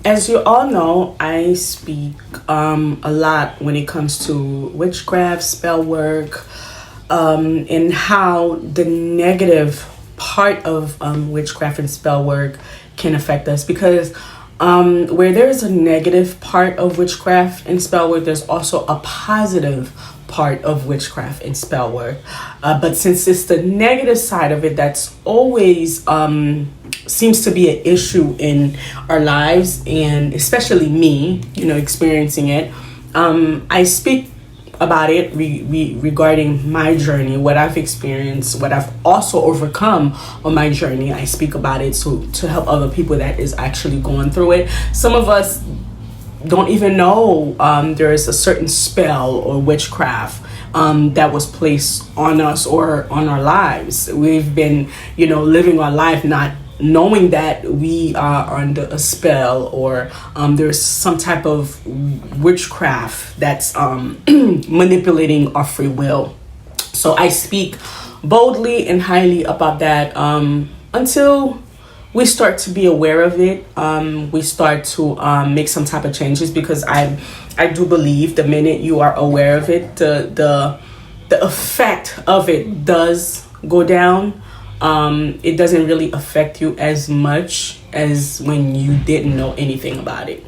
As you all know, I speak a lot when it comes to witchcraft, spell work, and how the negative part of witchcraft and spell work can affect us. Because where there's a negative part of witchcraft and spell work, there's also a positive part of witchcraft and spell work. But since it's the negative side of it that's always seems to be an issue in our lives, and especially me, experiencing it, I speak about it regarding my journey, what I've experienced, what I've also overcome on my journey. I speak about it to help other people that is actually going through it. Some of us don't even know there is a certain spell or witchcraft that was placed on us or on our lives. We've been, living our life not knowing that we are under a spell, or there's some type of witchcraft that's manipulating our free will. So I speak boldly and highly about that until we start to be aware of it. We start to make some type of changes, because I do believe the minute you are aware of it, the effect of it does go down. It doesn't really affect you as much as when you didn't know anything about it,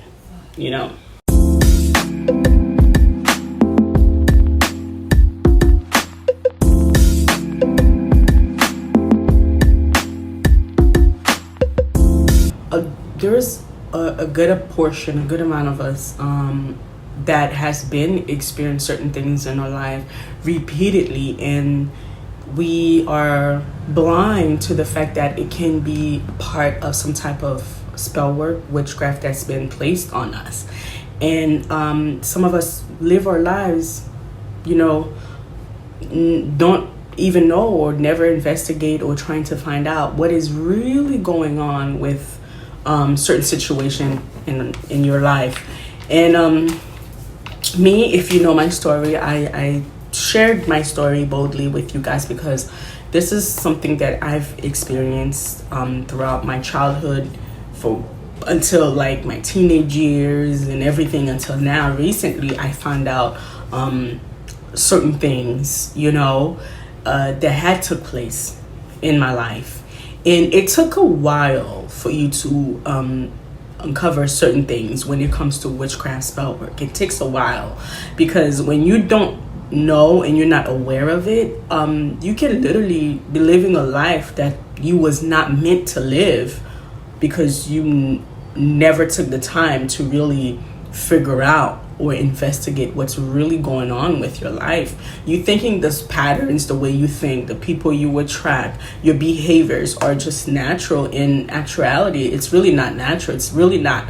There's a good amount of us that has been experienced certain things in our life repeatedly, and we are blind to the fact that it can be part of some type of spell work, witchcraft that's been placed on us. And some of us live our lives, don't even know or never investigate or trying to find out what is really going on with certain situation in your life. And me, if you know my story, I shared my story boldly with you guys because this is something that I've experienced throughout my childhood until like my teenage years and everything until now. Recently, I found out certain things, that had took place in my life. And it took a while for you to uncover certain things when it comes to witchcraft spell work. It takes a while, because when you don't know and you're not aware of it, you can literally be living a life that you was not meant to live, because you never took the time to really figure out or investigate what's really going on with your life. You thinking this patterns, the way you think, the people you attract, your behaviors are just natural. In actuality, it's really not natural. It's really not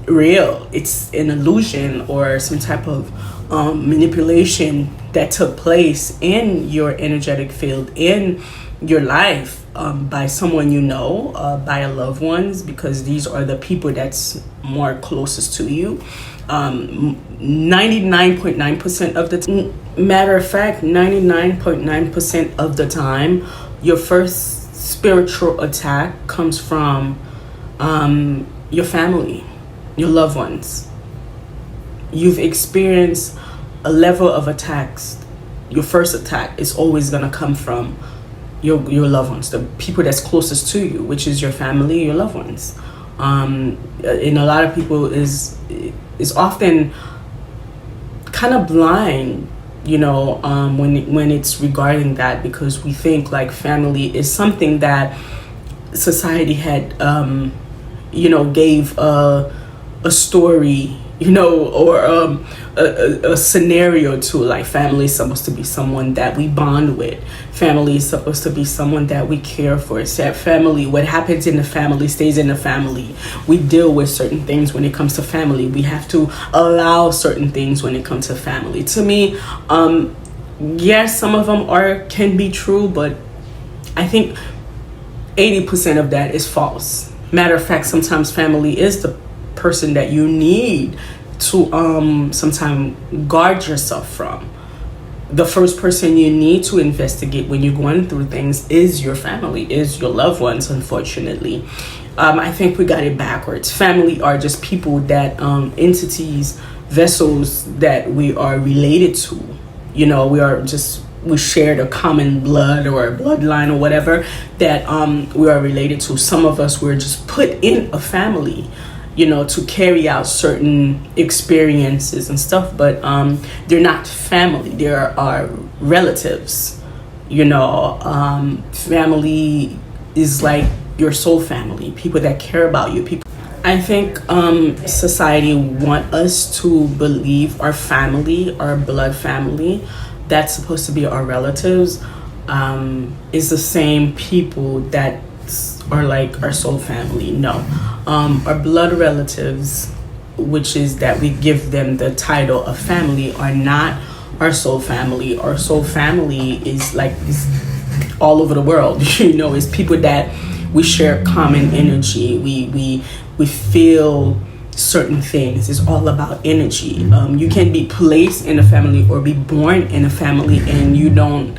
real. It's an illusion or some type of manipulation that took place in your energetic field, in your life, by someone by your loved ones, because these are the people that's more closest to you. 99.9% of the matter of fact, 99.9% of the time, your first spiritual attack comes from your family, your loved ones. You've experienced a level of attacks. Your first attack is always going to come from your loved ones, the people that's closest to you, which is your family, your loved ones. And a lot of people is often kind of blind, when it's regarding that, because we think like family is something that society had, gave a story, or a scenario to. Like, family is supposed to be someone that we bond with. Family is supposed to be someone that we care for. It's that family, what happens in the family stays in the family. We deal with certain things when it comes to family. We have to allow certain things when it comes to family. To me, yes, some of them can be true, but I think 80% of that is false. Matter of fact, sometimes family is the person that you need to sometimes guard yourself from. The first person you need to investigate when you're going through things is your family, is your loved ones, unfortunately. I think we got it backwards. Family are just people that, entities, vessels that we are related to. We shared a common blood or a bloodline or whatever that we are related to. Some of us were just put in a family, to carry out certain experiences and stuff, but they're not family. They are relatives. Family is like your soul family, people that care about you. I think society want us to believe our family, our blood family, that's supposed to be our relatives, is the same people that are like our soul family. No, our blood relatives, which is that we give them the title of family, are not our soul family. Our soul family is all over the world. It's people that we share common energy. We feel certain things. It's all about energy. You can be placed in a family or be born in a family and you don't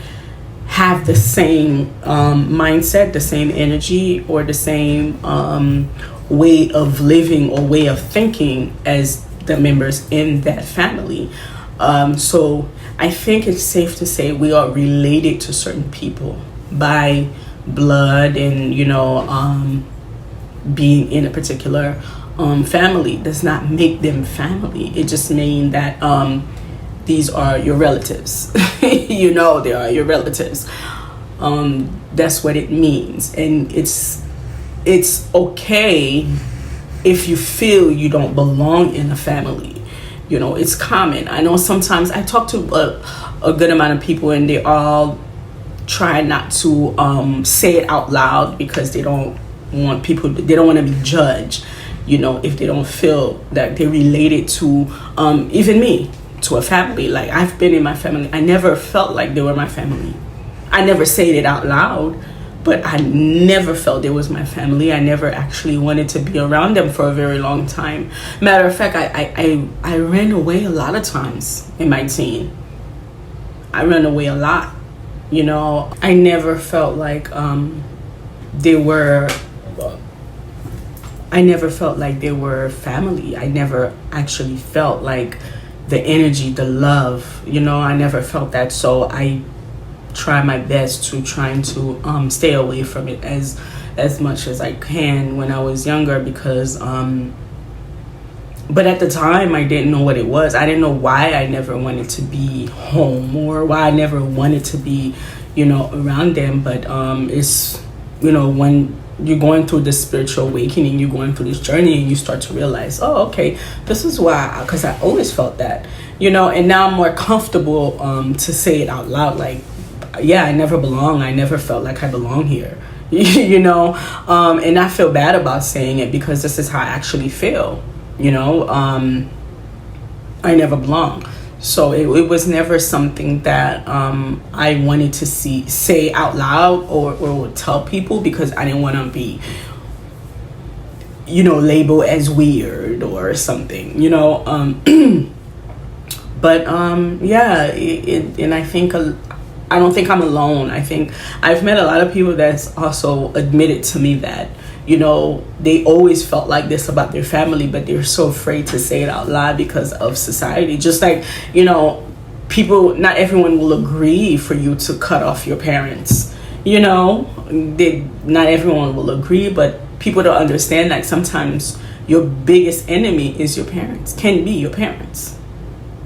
have the same mindset, the same energy, or the same way of living or way of thinking as the members in that family. So I think it's safe to say we are related to certain people by blood, and being in a particular family does not make them family. It just means that these are your relatives. They are your relatives. That's what it means. And it's okay if you feel you don't belong in a family. It's common. I know sometimes I talk to a good amount of people and they all try not to say it out loud because they don't want to be judged, if they don't feel that they're related to even me, to a family. Like, I've been in my family, I never felt like they were my family. I never said it out loud, but I never felt they was my family. I never actually wanted to be around them for a very long time. Matter of fact, I ran away a lot of times in my teen. I ran away a lot. I never felt like they were family. I never actually felt like the energy, the love, I never felt that. So I try my best to stay away from it as much as I can when I was younger, because but at the time I didn't know what it was. I didn't know why I never wanted to be home, or why I never wanted to be around them. But it's when you're going through this spiritual awakening, you're going through this journey, and you start to realize, oh, okay, this is why, because I always felt that, and now I'm more comfortable to say it out loud, like, yeah, I never belong. I never felt like I belong here, and I feel bad about saying it because this is how I actually feel, I never belong. So it was never something that I wanted to say out loud or tell people, because I didn't want to be, labeled as weird or something, but yeah, and I think I don't think I'm alone. I think I've met a lot of people that's also admitted to me that, they always felt like this about their family, but they're so afraid to say it out loud because of society. Just like, people, not everyone will agree for you to cut off your parents. Not everyone will agree, but people don't understand that sometimes your biggest enemy is your parents, can be your parents.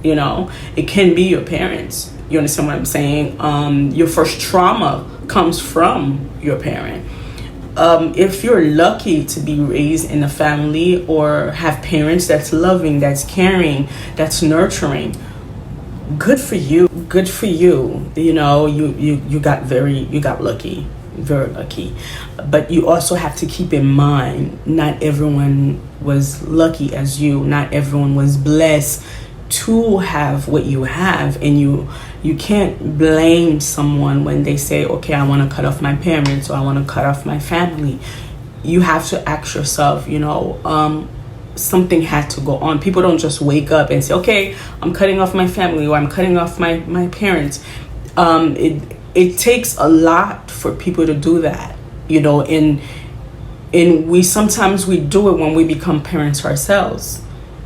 It can be your parents. You understand what I'm saying? Your first trauma comes from your parent. If you're lucky to be raised in a family or have parents that's loving, that's caring, that's nurturing, good for you. Good for you. You got lucky, very lucky. But you also have to keep in mind, not everyone was lucky as you. Not everyone was blessed to have what you have, and you can't blame someone when they say, okay, I want to cut off my parents, or I want to cut off my family. You have to ask yourself, something had to go on. People don't just wake up and say, okay, I'm cutting off my family, or I'm cutting off my parents. It takes a lot for people to do that, and And sometimes we do it when we become parents ourselves,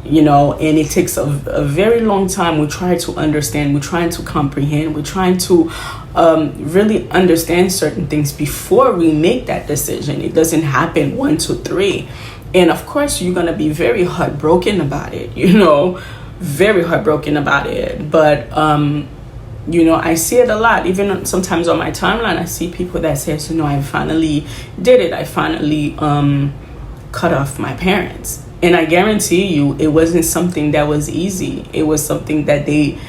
and it takes a very long time. We try to understand, we're trying to comprehend, we're trying to really understand certain things before we make that decision. It doesn't happen 1, 2, 3. And of course, you're going to be very heartbroken about it, very heartbroken about it. But, I see it a lot. Even sometimes on my timeline, I see people that say, I finally did it. I finally cut off my parents. And I guarantee you, it wasn't something that was easy. It was something that they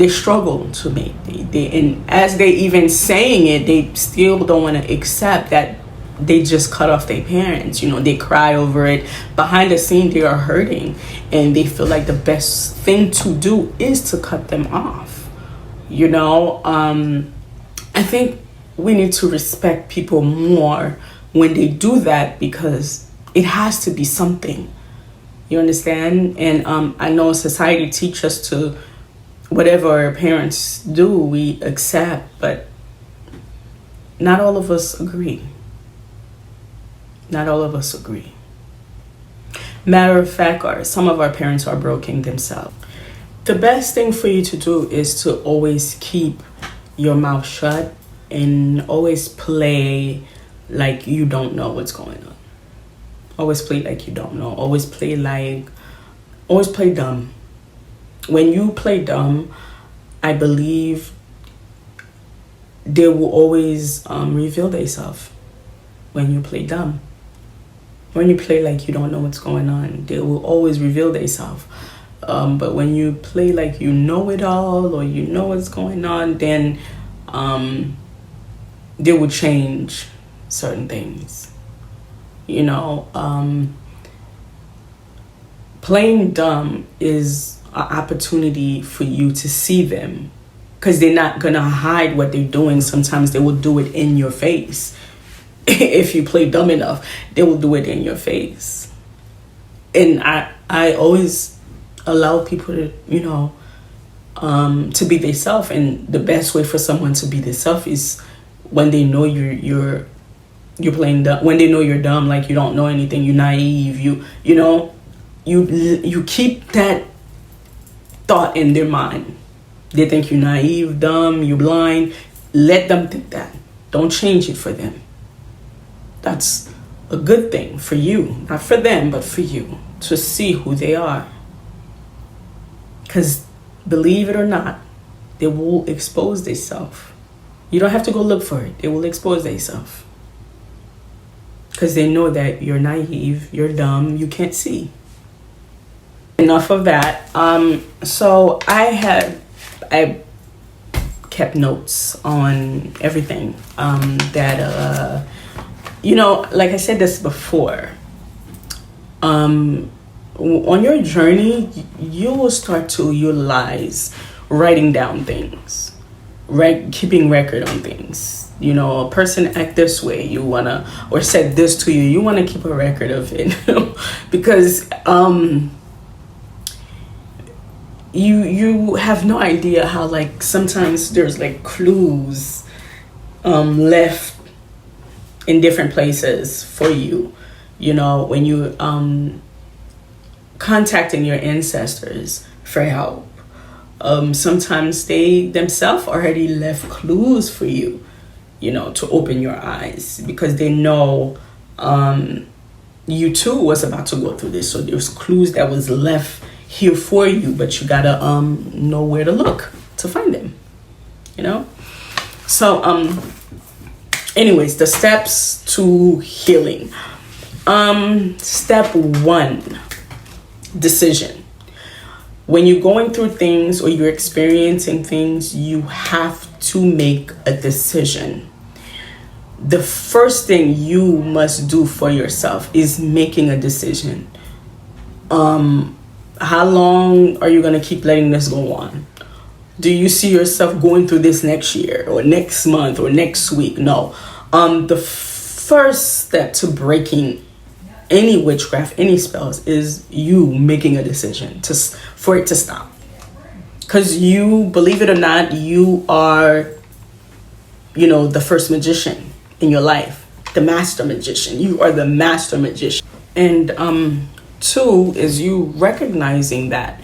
struggled to make. And as they even saying it, they still don't want to accept that they just cut off their parents. They cry over it. Behind the scene, they are hurting. And they feel like the best thing to do is to cut them off. I think we need to respect people more when they do that, because it has to be something. You understand? And I know society teaches us to, whatever our parents do, we accept, but not all of us agree. Not all of us agree. Matter of fact, some of our parents are broken themselves. The best thing for you to do is to always keep your mouth shut and always play like you don't know what's going on. Always play like you don't know. Always play dumb. When you play dumb, I believe they will always reveal themselves. When you play dumb. When you play like you don't know what's going on, they will always reveal themselves. But when you play like you know it all, or you know what's going on, then they will change certain things. Playing dumb is an opportunity for you to see them, because they're not gonna hide what they're doing. Sometimes they will do it in your face. If you play dumb enough, they will do it in your face. And I always allow people to, to be themselves. And the best way for someone to be themselves is when they know you're playing dumb, when they know you're dumb, like you don't know anything, you're naive, you keep that thought in their mind. They think you're naive, dumb, you're blind. Let them think that. Don't change it for them. That's a good thing for you, not for them, but for you, to see who they are. Because believe it or not, they will expose themselves. You don't have to go look for it. They will expose themselves. Because they know that you're naive, you're dumb, you can't see. Enough of that. So I kept notes on everything that like I said this before, on your journey, you will start to utilize writing down things, keeping record on things. A person act this way, you wanna, or said this to you, you wanna keep a record of it, because you have no idea how, like, sometimes there's like clues left in different places for you, when you contacting your ancestors for help. Sometimes they themselves already left clues for you, to open your eyes, because they know you too was about to go through this. So there's clues that was left here for you, but you gotta know where to look to find them, So anyways, the steps to healing. Step 1, decision. When you're going through things or you're experiencing things, you have to make a decision. The first thing you must do for yourself is making a decision. How long are you going to keep letting this go on? Do you see yourself going through this next year or next month or next week? No. The first step to breaking any witchcraft, any spells, is you making a decision for it to stop. Because you, believe it or not, you are, the first magician in your life. the master magician. You are the master magician. And two is you recognizing that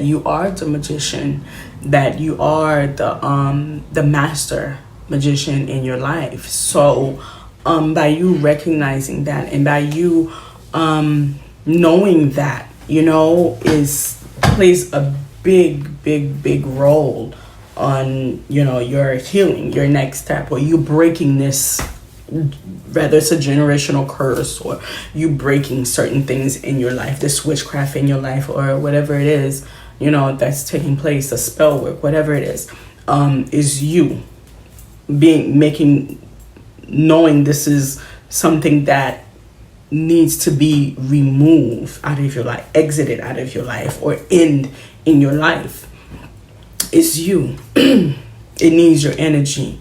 you are the magician, that you are the master magician in your life. So by you recognizing that, and by you knowing that, is plays a big role on your healing, your next step, or you breaking this, whether it's a generational curse or you breaking certain things in your life, this witchcraft in your life, or whatever it is that's taking place, a spell work, whatever it is you knowing this is something that needs to be removed out of your life, exited out of your life, or end in your life. It's you. It needs your energy.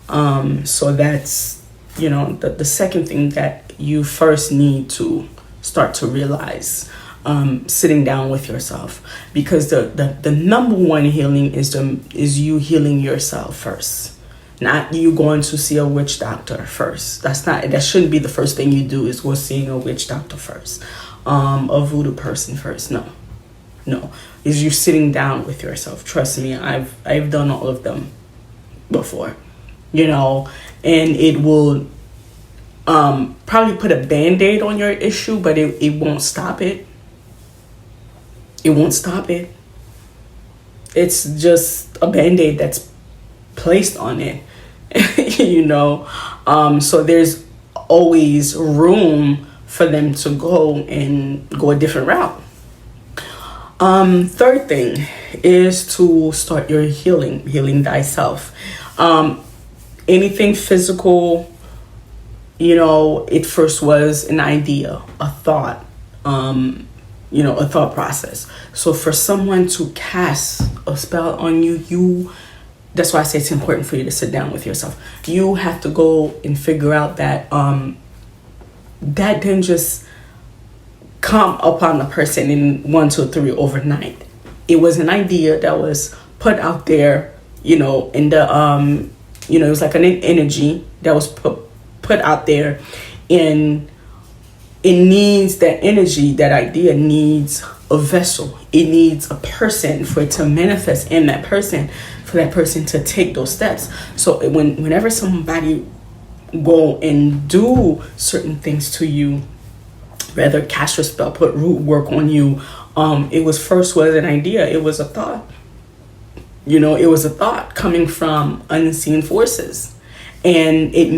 So that's the second thing that you first need to start to realize, sitting down with yourself, because the number one healing is you healing yourself first. Not you going to see a witch doctor first. That shouldn't be the first thing you do, is go seeing a witch doctor first, a voodoo person first. No, is you sitting down with yourself. Trust me, I've done all of them before, and it will probably put a band-aid on your issue, but it won't stop it. It won't stop it. It's just a band-aid that's placed on it. So there's always room for them to go a different route. Third thing is to start your healing thyself. Anything physical, it first was an idea, a thought, a thought process. So for someone to cast a spell on you, that's why I say it's important for you to sit down with yourself. You have to go and figure out that that didn't just come upon the person in 1, 2, 3 overnight. It was an idea that was put out there, in the it was like an energy that was put out there, and it needs that energy, that idea needs a vessel. It needs a person for it to manifest in that person, for that person to take those steps. So whenever somebody go and do certain things to you, rather cast a spell, put root work on you, it was an idea, it was a thought. It was a thought coming from unseen forces. And it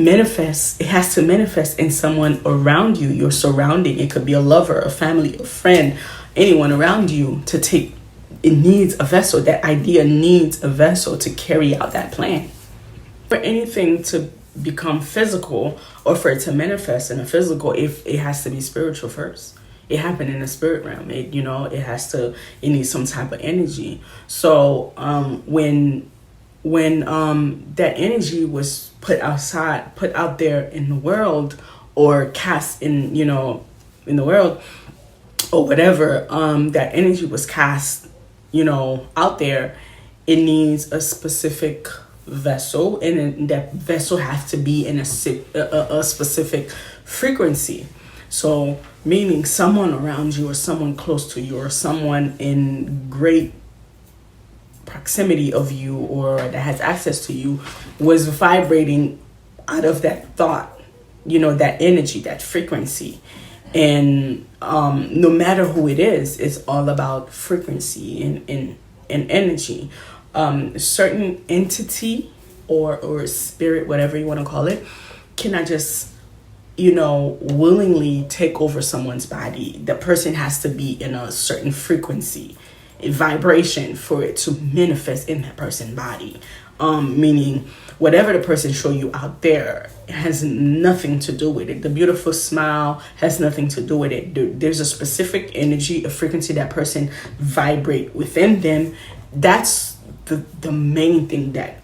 has to manifest in someone around you, your surrounding. It could be a lover, a family, a friend, anyone around you to take. It needs a vessel. That idea needs a vessel to carry out that plan. For anything to become physical, or for it to manifest in a physical, it has to be spiritual first. It happened in the spirit realm. It needs some type of energy. So when that energy was put out there in the world, or cast in the world, or whatever, that energy was cast out there, it needs a specific vessel, and that vessel has to be in a specific frequency. So meaning someone around you, or someone close to you, or someone in great proximity of you, or that has access to you, was vibrating out of that thought, that energy, that frequency. And no matter who it is, it's all about frequency and energy. Certain entity or spirit, whatever you want to call it, cannot just willingly take over someone's body. The person has to be in a certain frequency, a vibration, for it to manifest in that person's body. Meaning whatever the person show you out there has nothing to do with it. The beautiful smile has nothing to do with it. There's a specific energy, a frequency that person vibrate within them. That's the main thing that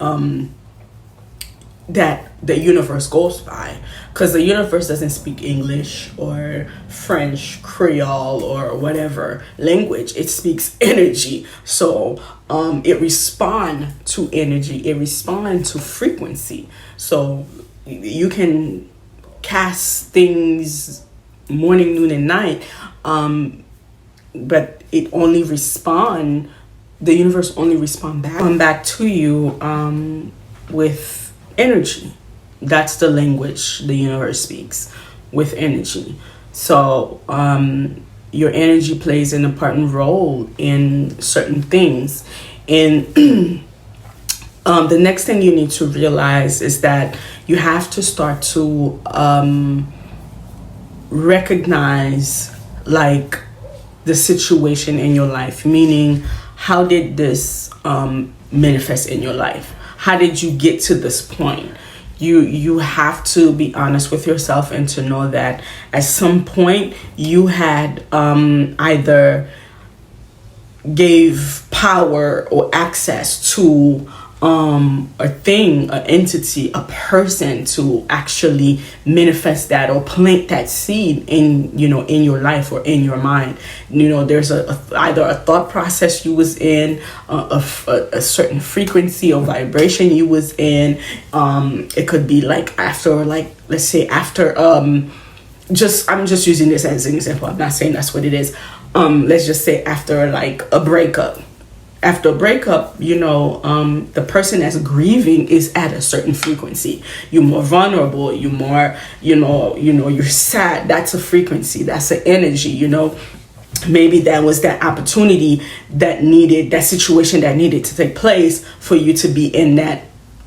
the universe goes by, because the universe doesn't speak English or French, Creole, or whatever language. It speaks energy. So it responds to energy, it responds to frequency. So you can cast things morning, noon, and night, but it only respond. The universe only respond back to you with energy. That's the language the universe speaks, with energy. So your energy plays an important role in certain things. And the next thing you need to realize is that you have to start to recognize like the situation in your life, meaning how did this manifest in your life? How did you get to this point? You have to be honest with yourself and to know that at some point you had either gave power or access to a thing, an entity, a person to actually manifest that or plant that seed in your life or in your mind. There's either a thought process you was in, a certain frequency or vibration you was in. It could be like after, like, let's say after I'm just using this as an example. I'm not saying that's what it is. Let's just say after like a breakup. After a breakup, the person that's grieving is at a certain frequency. You're more vulnerable. You're more, you're sad. That's a frequency. That's an energy. Maybe that was that opportunity that situation that needed to take place for you to be in that,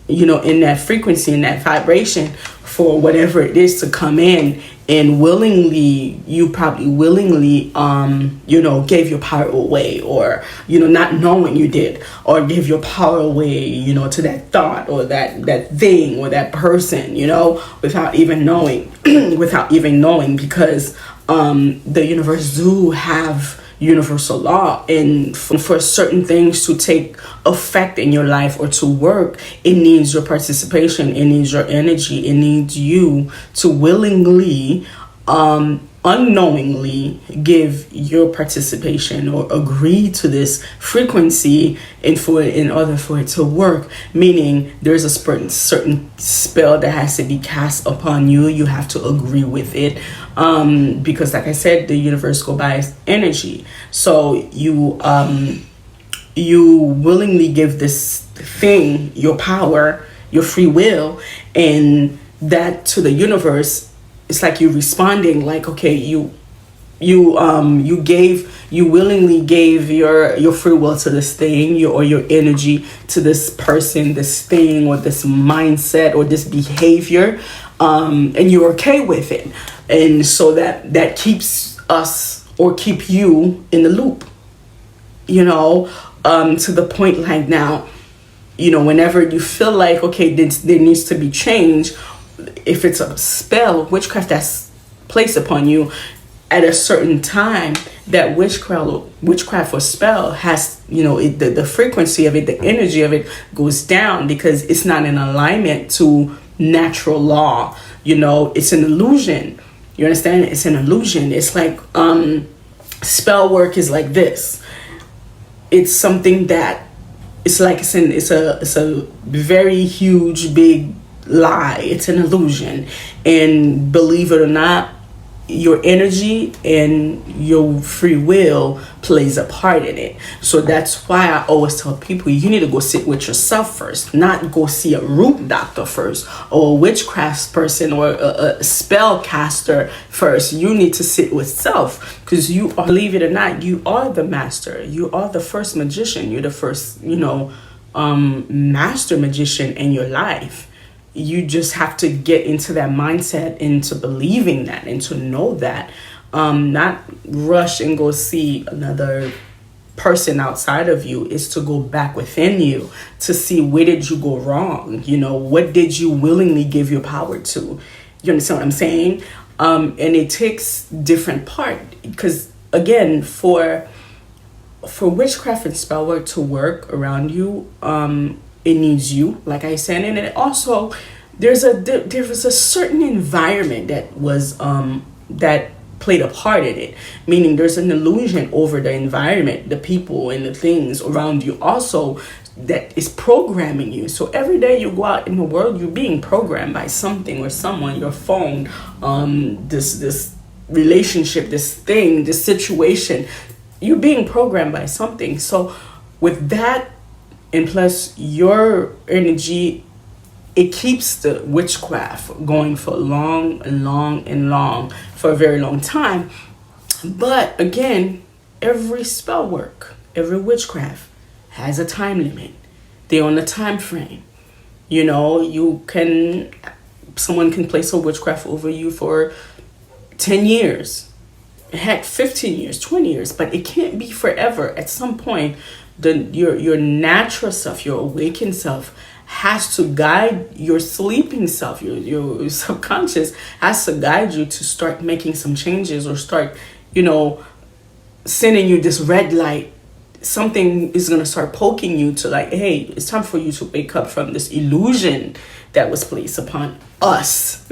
in that frequency, in that vibration, for whatever it is to come in. And you probably willingly, gave your power away, or, not knowing you did, or give your power away, to that thought or that thing or that person, without even knowing, because the universe do have universal law, and for certain things to take effect in your life or to work, it needs your participation, it needs your energy, it needs you to willingly unknowingly give your participation or agree to this frequency in order for it to work. Meaning there's a certain spell that has to be cast upon you. You have to agree with it, because like I said, the universe go by energy. So you willingly give this thing your power, your free will, and that to the universe. It's like you responding, like, okay, you willingly gave your free will to this thing, or your energy to this person, this thing, or this mindset, or this behavior, and you're okay with it, and so that keeps us, or keep you in the loop, to the point like now, whenever you feel like, okay, there needs to be change. If it's a spell, witchcraft that's placed upon you at a certain time, that witchcraft or spell has, the frequency of it, the energy of it goes down, because it's not in alignment to natural law. It's an illusion. You understand? It's an illusion. It's like spell work is like this. It's something that it's like it's a very huge, big lie. It's an illusion, and believe it or not, your energy and your free will plays a part in it. So that's why I always tell people, you need to go sit with yourself first, not go see a root doctor first, or a witchcraft person, or a spell caster first. You need to sit with self, because you are, believe it or not, you are the master. You are the first magician. You're the first master magician in your life. You just have to get into that mindset, into believing that, and to know that. Not rush and go see another person outside of you. Is to go back within you to see, where did you go wrong? What did you willingly give your power to? You understand what I'm saying? And it takes different part, because again, for witchcraft and spell work to work around you, it needs you, like I said, and it also there was a certain environment that was that played a part in it, meaning there's an illusion over the environment, the people and the things around you also, that is programming you. So every day you go out in the world, you're being programmed by something or someone, your phone, this relationship, this thing, this situation. You're being programmed by something. So with that, and plus your energy, it keeps the witchcraft going for long and long and long, for a very long time. But again, every spell work, every witchcraft has a time limit. They're on a time frame. You know, someone can place a witchcraft over you for 10 years, heck, 15 years, 20 years, but it can't be forever. At some point, your natural self, your awakened self, has to guide your sleeping self. Your subconscious has to guide you to start making some changes, or start, sending you this red light. Something is going to start poking you to, like, hey, it's time for you to wake up from this illusion that was placed upon us.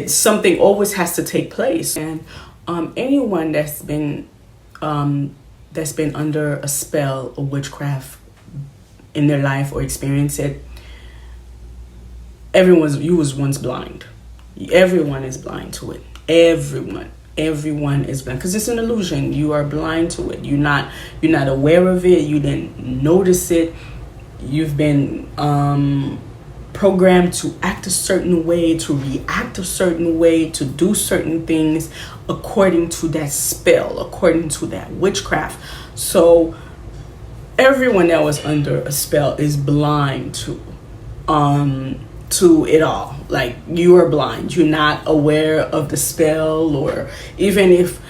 Something always has to take place. And anyone that's been under a spell of witchcraft in their life, or experience it, you was once blind. Everyone is blind to it. Everyone is blind, because it's an illusion. You are blind to it. You're not aware of it. You didn't notice it. You've been programmed to act a certain way, to react a certain way, to do certain things according to that spell, according to that witchcraft. So everyone that was under a spell is blind to it all. Like, you are blind. You're not aware of the spell, or even if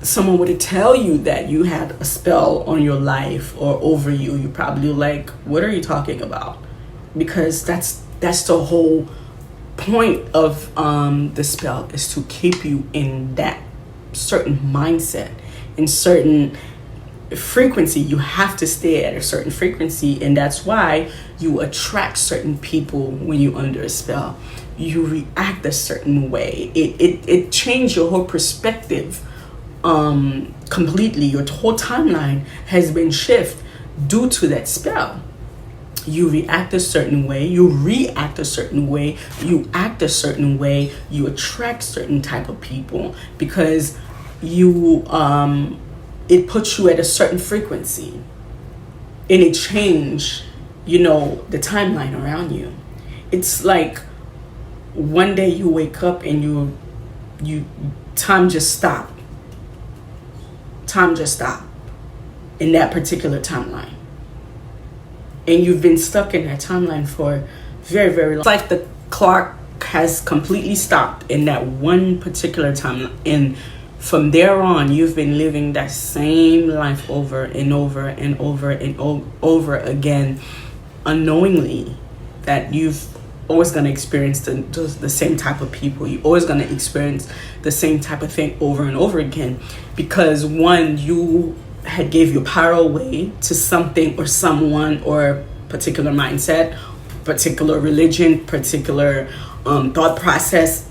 someone were to tell you that you had a spell on your life or over you, you're probably like, what are you talking about? Because that's the whole point of the spell, is to keep you in that certain mindset, in certain frequency. You have to stay at a certain frequency, and that's why you attract certain people when you're under a spell. You react a certain way. It changed your whole perspective completely. Your whole timeline has been shifted due to that spell. You react a certain way, you react a certain way, you act a certain way, you attract certain type of people, because it puts you at a certain frequency, and it change, the timeline around you. It's like one day you wake up and time just stopped. Time just stopped in that particular timeline. And you've been stuck in that timeline for very, very long. It's like the clock has completely stopped in that one particular time. And from there on, you've been living that same life over and over and over and over again, unknowingly, that you've always going to experience the same type of people. You're always going to experience the same type of thing over and over again. Because one, you had gave your power away to something or someone, or particular mindset, particular religion, particular thought process.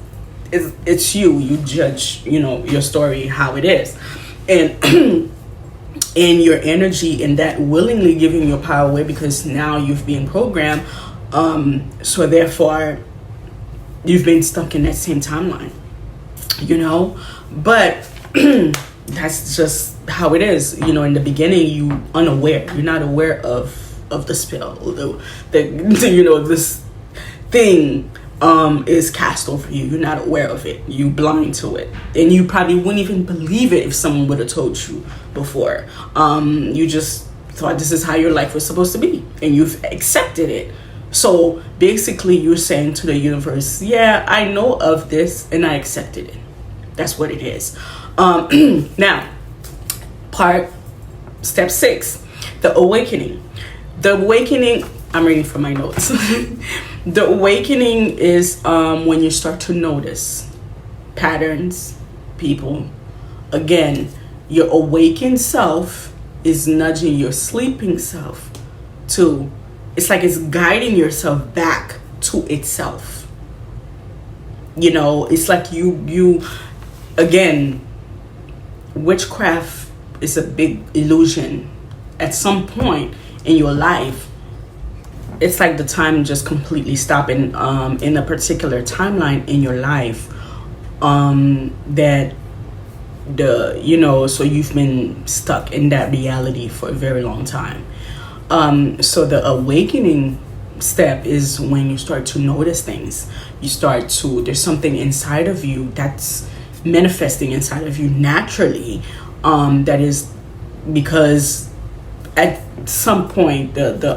It's you judge your story how it is, and and your energy, and that willingly giving your power away, because now you've been programmed, so therefore you've been stuck in that same timeline, but that's just how it is. In the beginning, you're not aware of the spell, this thing is cast over you. You're not aware of it. You blind to it, and you probably wouldn't even believe it if someone would have told you before. You just thought this is how your life was supposed to be, and you've accepted it. So basically, you're saying to the universe, yeah, I know of this and I accepted it. That's what it is. Now, step 6, the awakening. I'm reading from my notes. The awakening is when you start to notice patterns, people. Again, your awakened self is nudging your sleeping self to, it's like it's guiding yourself back to itself. It's like again, witchcraft is a big illusion. At some point in your life, it's like the time just completely stopping in a particular timeline in your life, that so you've been stuck in that reality for a very long time. So the awakening step is when you start to notice things. There's something inside of you that's manifesting inside of you naturally, that is because at some point the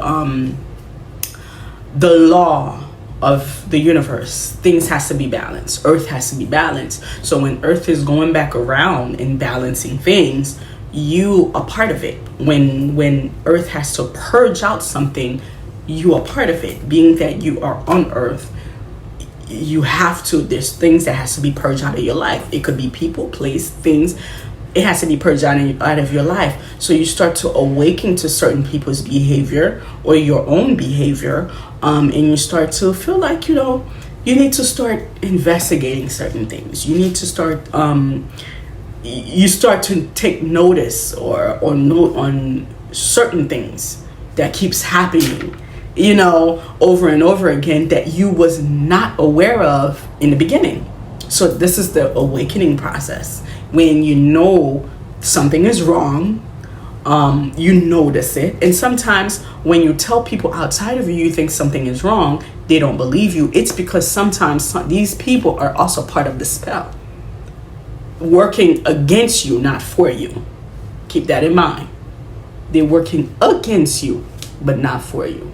law of the universe, things has to be balanced. Earth has to be balanced. So when Earth is going back around and balancing things, you are part of it. When Earth has to purge out something, you are part of it. Being that you are on Earth, there's things that has to be purged out of your life. It could be people, place, things. It has to be purged out of your life. So you start to awaken to certain people's behavior or your own behavior, and you start to feel like, you need to start investigating certain things. You need to start, you start to take notice or note on certain things that keeps happening, over and over again, that you was not aware of in the beginning. So this is the awakening process. When you know something is wrong, you notice it. And sometimes when you tell people outside of you, you think something is wrong, they don't believe you. It's because sometimes these people are also part of the spell, working against you, not for you. Keep that in mind. They're working against you, but not for you.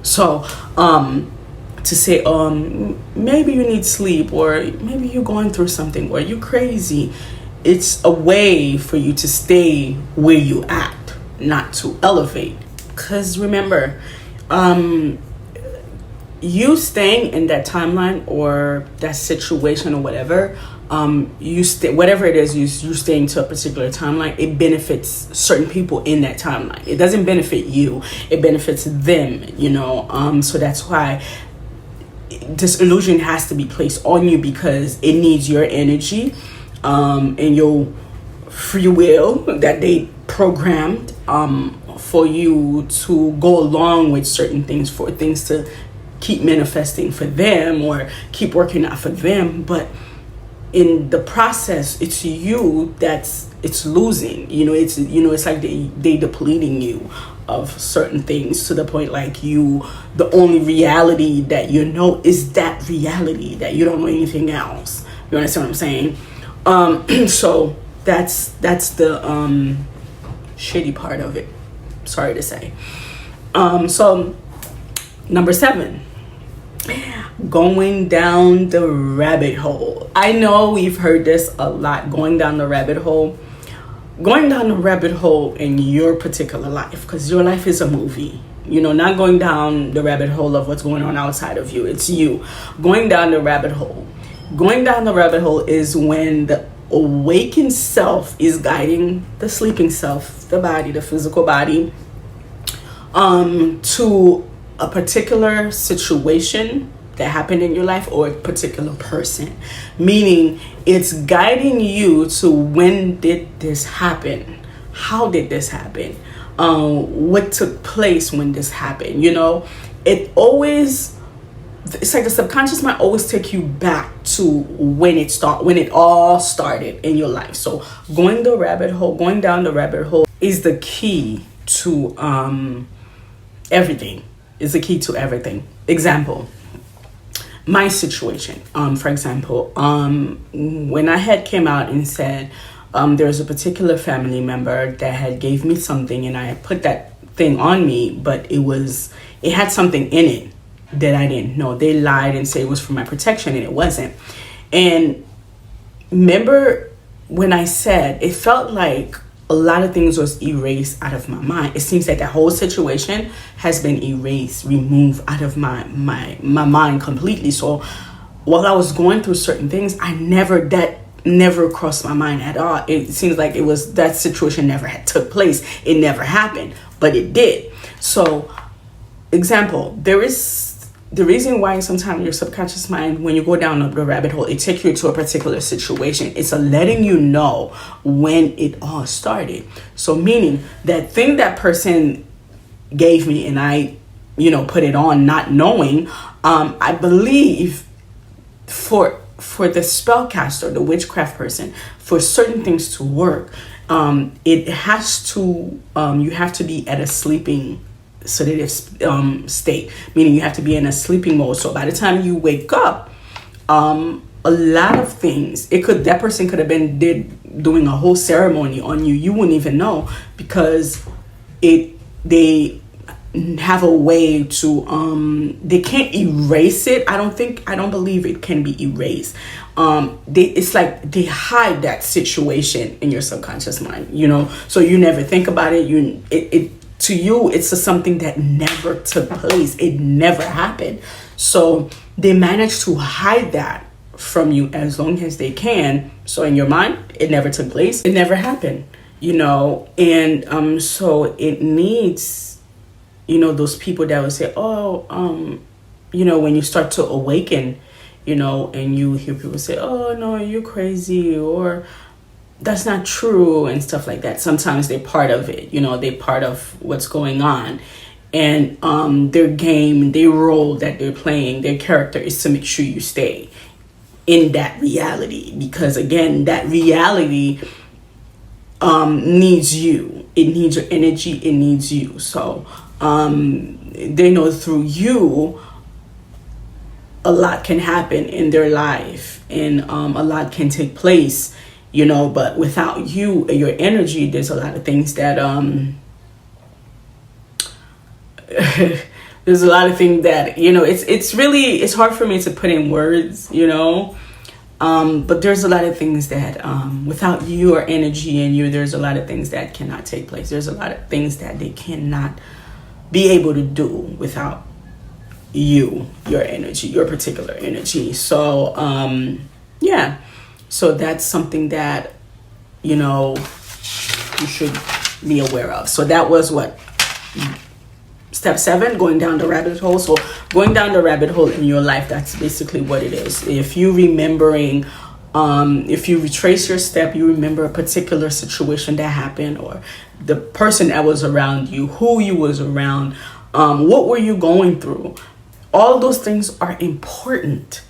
So, to say, maybe you need sleep, or maybe you're going through something, or you're crazy. It's a way for you to stay where you at, not to elevate. Because remember, you staying in that timeline or that situation or whatever, whatever it is, you staying to a particular timeline, it benefits certain people in that timeline. It doesn't benefit you, it benefits them, so that's why this illusion has to be placed on you, because it needs your energy, and your free will that they programmed, for you to go along with certain things, for things to keep manifesting for them or keep working out for them. But in the process, it's you it's losing. It's like they depleting you of certain things, to the point like the only reality that is that reality, that you don't know anything else. You understand what I'm saying? So that's the shitty part of it, sorry to say. So number 7, going down the rabbit hole. I know we've heard this a lot, going down the rabbit hole in your particular life, because your life is a movie. Not going down the rabbit hole of what's going on outside of you. It's you going down the rabbit hole. Going down the rabbit hole is when the awakened self is guiding the sleeping self, the body, the physical body, to a particular situation that happened in your life, or a particular person. Meaning, it's guiding you to, when did this happen? How did this happen? What took place when this happened? It's like the subconscious might always take you back to when it all started in your life. So going down the rabbit hole is the key to everything. Is the key to everything. Example, my situation. For example, when I had came out and said, there was a particular family member that had gave me something, and I put that thing on me, but it had something in it that I didn't know. They lied and said it was for my protection, and it wasn't. And remember when I said, it felt like a lot of things was erased out of my mind. It seems like that whole situation has been removed out of my mind completely. So while I was going through certain things, that never crossed my mind at all. It seems like that situation never took place. It never happened, but it did. So example, there is the reason why sometimes your subconscious mind, when you go down the rabbit hole, it takes you to a particular situation. It's a letting you know when it all started. So meaning that thing that person gave me, and I, put it on not knowing, I believe for the spellcaster, the witchcraft person, for certain things to work, it has to, you have to be at a sleeping sedative state, meaning you have to be in a sleeping mode. So by the time you wake up, a lot of things, that person could have been doing a whole ceremony on you. You wouldn't even know, because they have a way to they can't erase it. I don't believe it can be erased. It's like they hide that situation in your subconscious mind, so you never think about it. To you, it's something that never took place. It never happened. So they manage to hide that from you as long as they can. So in your mind, it never took place. It never happened, and so it needs, those people that would say, when you start to awaken, and you hear people say, oh no, you're crazy, or that's not true, and stuff like that. Sometimes they're part of it, they're part of what's going on. And their game, their role that they're playing, their character is to make sure you stay in that reality. Because again, that reality needs you. It needs your energy. It needs you. So they know through you, a lot can happen in their life, and a lot can take place, but without you and your energy, there's a lot of things that there's a lot of things that it's hard for me to put in words, but there's a lot of things that without your energy and you, there's a lot of things that cannot take place. There's a lot of things that they cannot be able to do without you, your energy, your particular energy. So yeah, so that's something that you should be aware of. So that was what step 7, going down the rabbit hole. So going down the rabbit hole in your life, that's basically what it is. If you remembering, if you retrace your step, you remember a particular situation that happened, or the person that was around you, who you was around, what were you going through. All those things are important.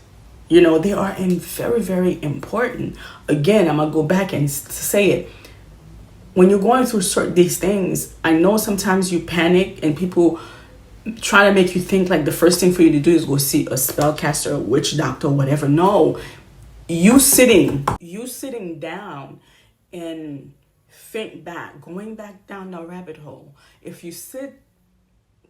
They are very, very important. Again, I'm going to go back and say it. When you're going through these things, I know sometimes you panic and people try to make you think like the first thing for you to do is go see a spellcaster, a witch doctor, whatever. No, you sitting down and think back, going back down the rabbit hole. If you sit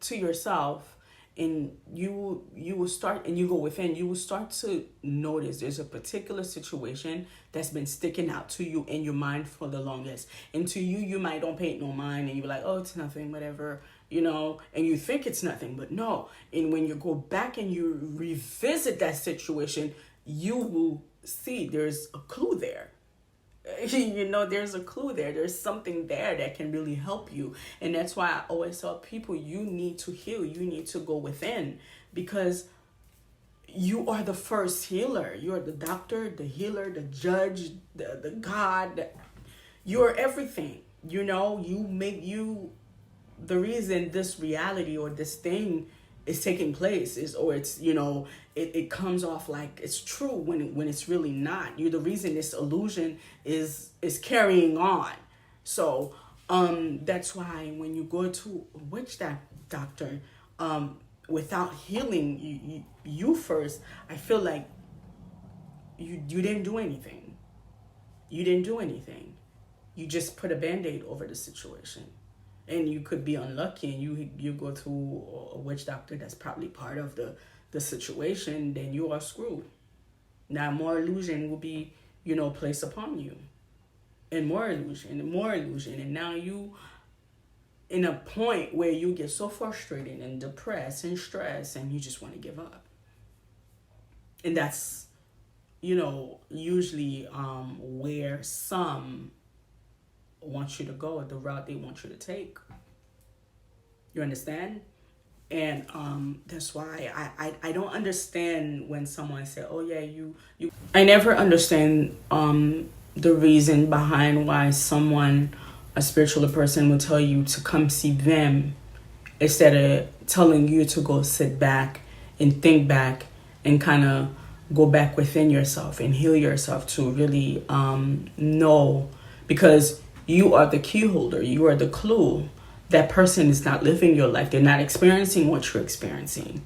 to yourself and you will start, and you go within, you will start to notice there's a particular situation that's been sticking out to you in your mind for the longest. And to you, you might don't pay it no mind, and you're like, oh, it's nothing, whatever, and you think it's nothing, but no. And when you go back and you revisit that situation, you will see there's a clue there. There's a clue there. There's something there that can really help you. And that's why I always tell people, you need to heal. You need to go within, because you are the first healer. You're the doctor, the healer, the judge, the God. You're everything. You make you the reason this reality or this thing is taking place, it comes off like it's true when it's really not. You're the reason this illusion is carrying on. So that's why when you go to a witch doctor, without healing you first, I feel like you didn't do anything. You just put a band-aid over the situation. And you could be unlucky and you go to a witch doctor that's probably part of the situation, then you are screwed. Now more illusion will be, placed upon you. And more illusion and more illusion. And now you in a point where you get so frustrated and depressed and stressed and you just want to give up. And that's, usually where some want you to go, the route they want you to take. You understand? And that's why I don't understand when someone say, oh yeah, you I never understand the reason behind why someone, a spiritual person, will tell you to come see them instead of telling you to go sit back and think back and kind of go back within yourself and heal yourself to really know, because you are the key holder, you are the clue. That person is not living your life, they're not experiencing what you're experiencing.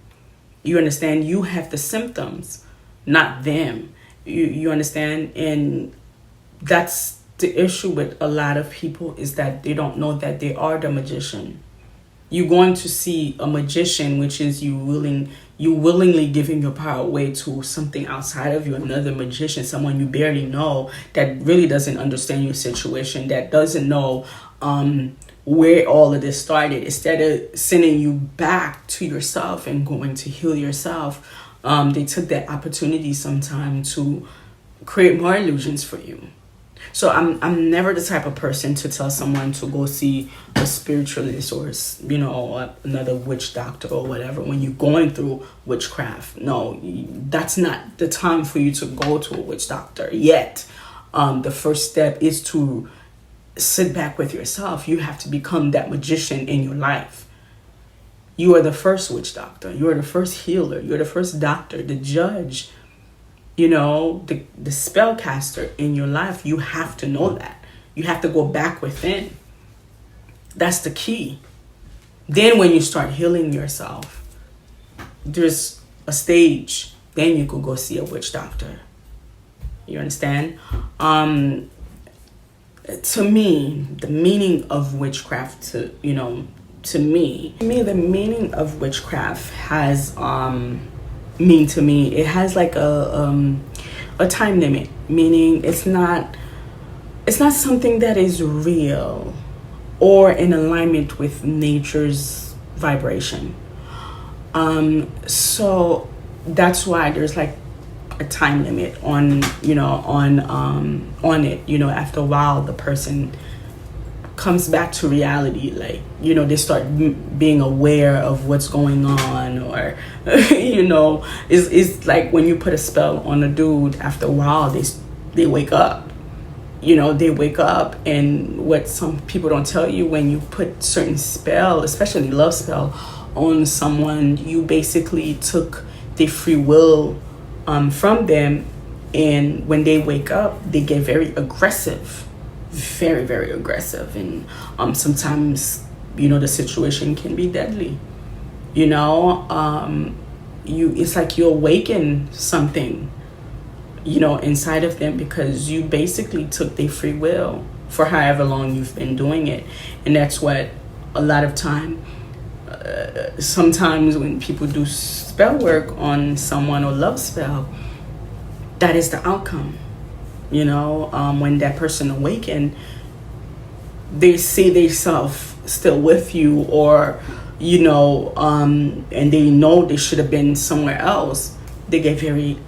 You understand? You have the symptoms, not them. You understand? And that's the issue with a lot of people, is that they don't know that they are the magician. You're going to see a magician, which is you willingly giving your power away to something outside of you, another magician, someone you barely know, that really doesn't understand your situation, that doesn't know where all of this started. Instead of sending you back to yourself and going to heal yourself, they took that opportunity sometime to create more illusions for you. So I'm never the type of person to tell someone to go see a spiritualist or, you know, another witch doctor or whatever when you're going through witchcraft. No, that's not the time for you to go to a witch doctor yet. The first step is to sit back with yourself. You have to become that magician in your life. You are the first witch doctor. You are the first healer. You're the first doctor, the judge, you know, the spellcaster in your life. You have to know that. You have to go back within. That's the key. Then when you start healing yourself, there's a stage. Then you could go see a witch doctor. You understand? To me, the meaning of witchcraft, to me, the meaning of witchcraft has mean to me, it has like a time limit, meaning it's not something that is real or in alignment with nature's vibration. So that's why there's like a time limit on it. You know, after a while the person comes back to reality, like, you know, they start being aware of what's going on, or you know, it's like when you put a spell on a dude, after a while they wake up. You know, they wake up. And what some people don't tell you, when you put certain spell, especially love spell, on someone, you basically took the free will from them, and when they wake up they get very aggressive, very, very aggressive, and sometimes, you know, the situation can be deadly. You know, it's like you awaken something, you know, inside of them, because you basically took their free will for however long you've been doing it. And that's what a lot of time, sometimes when people do spell work on someone or love spell, that is the outcome. You know, when that person awaken, they see themselves still with you, or, you know, and they know they should have been somewhere else. They get very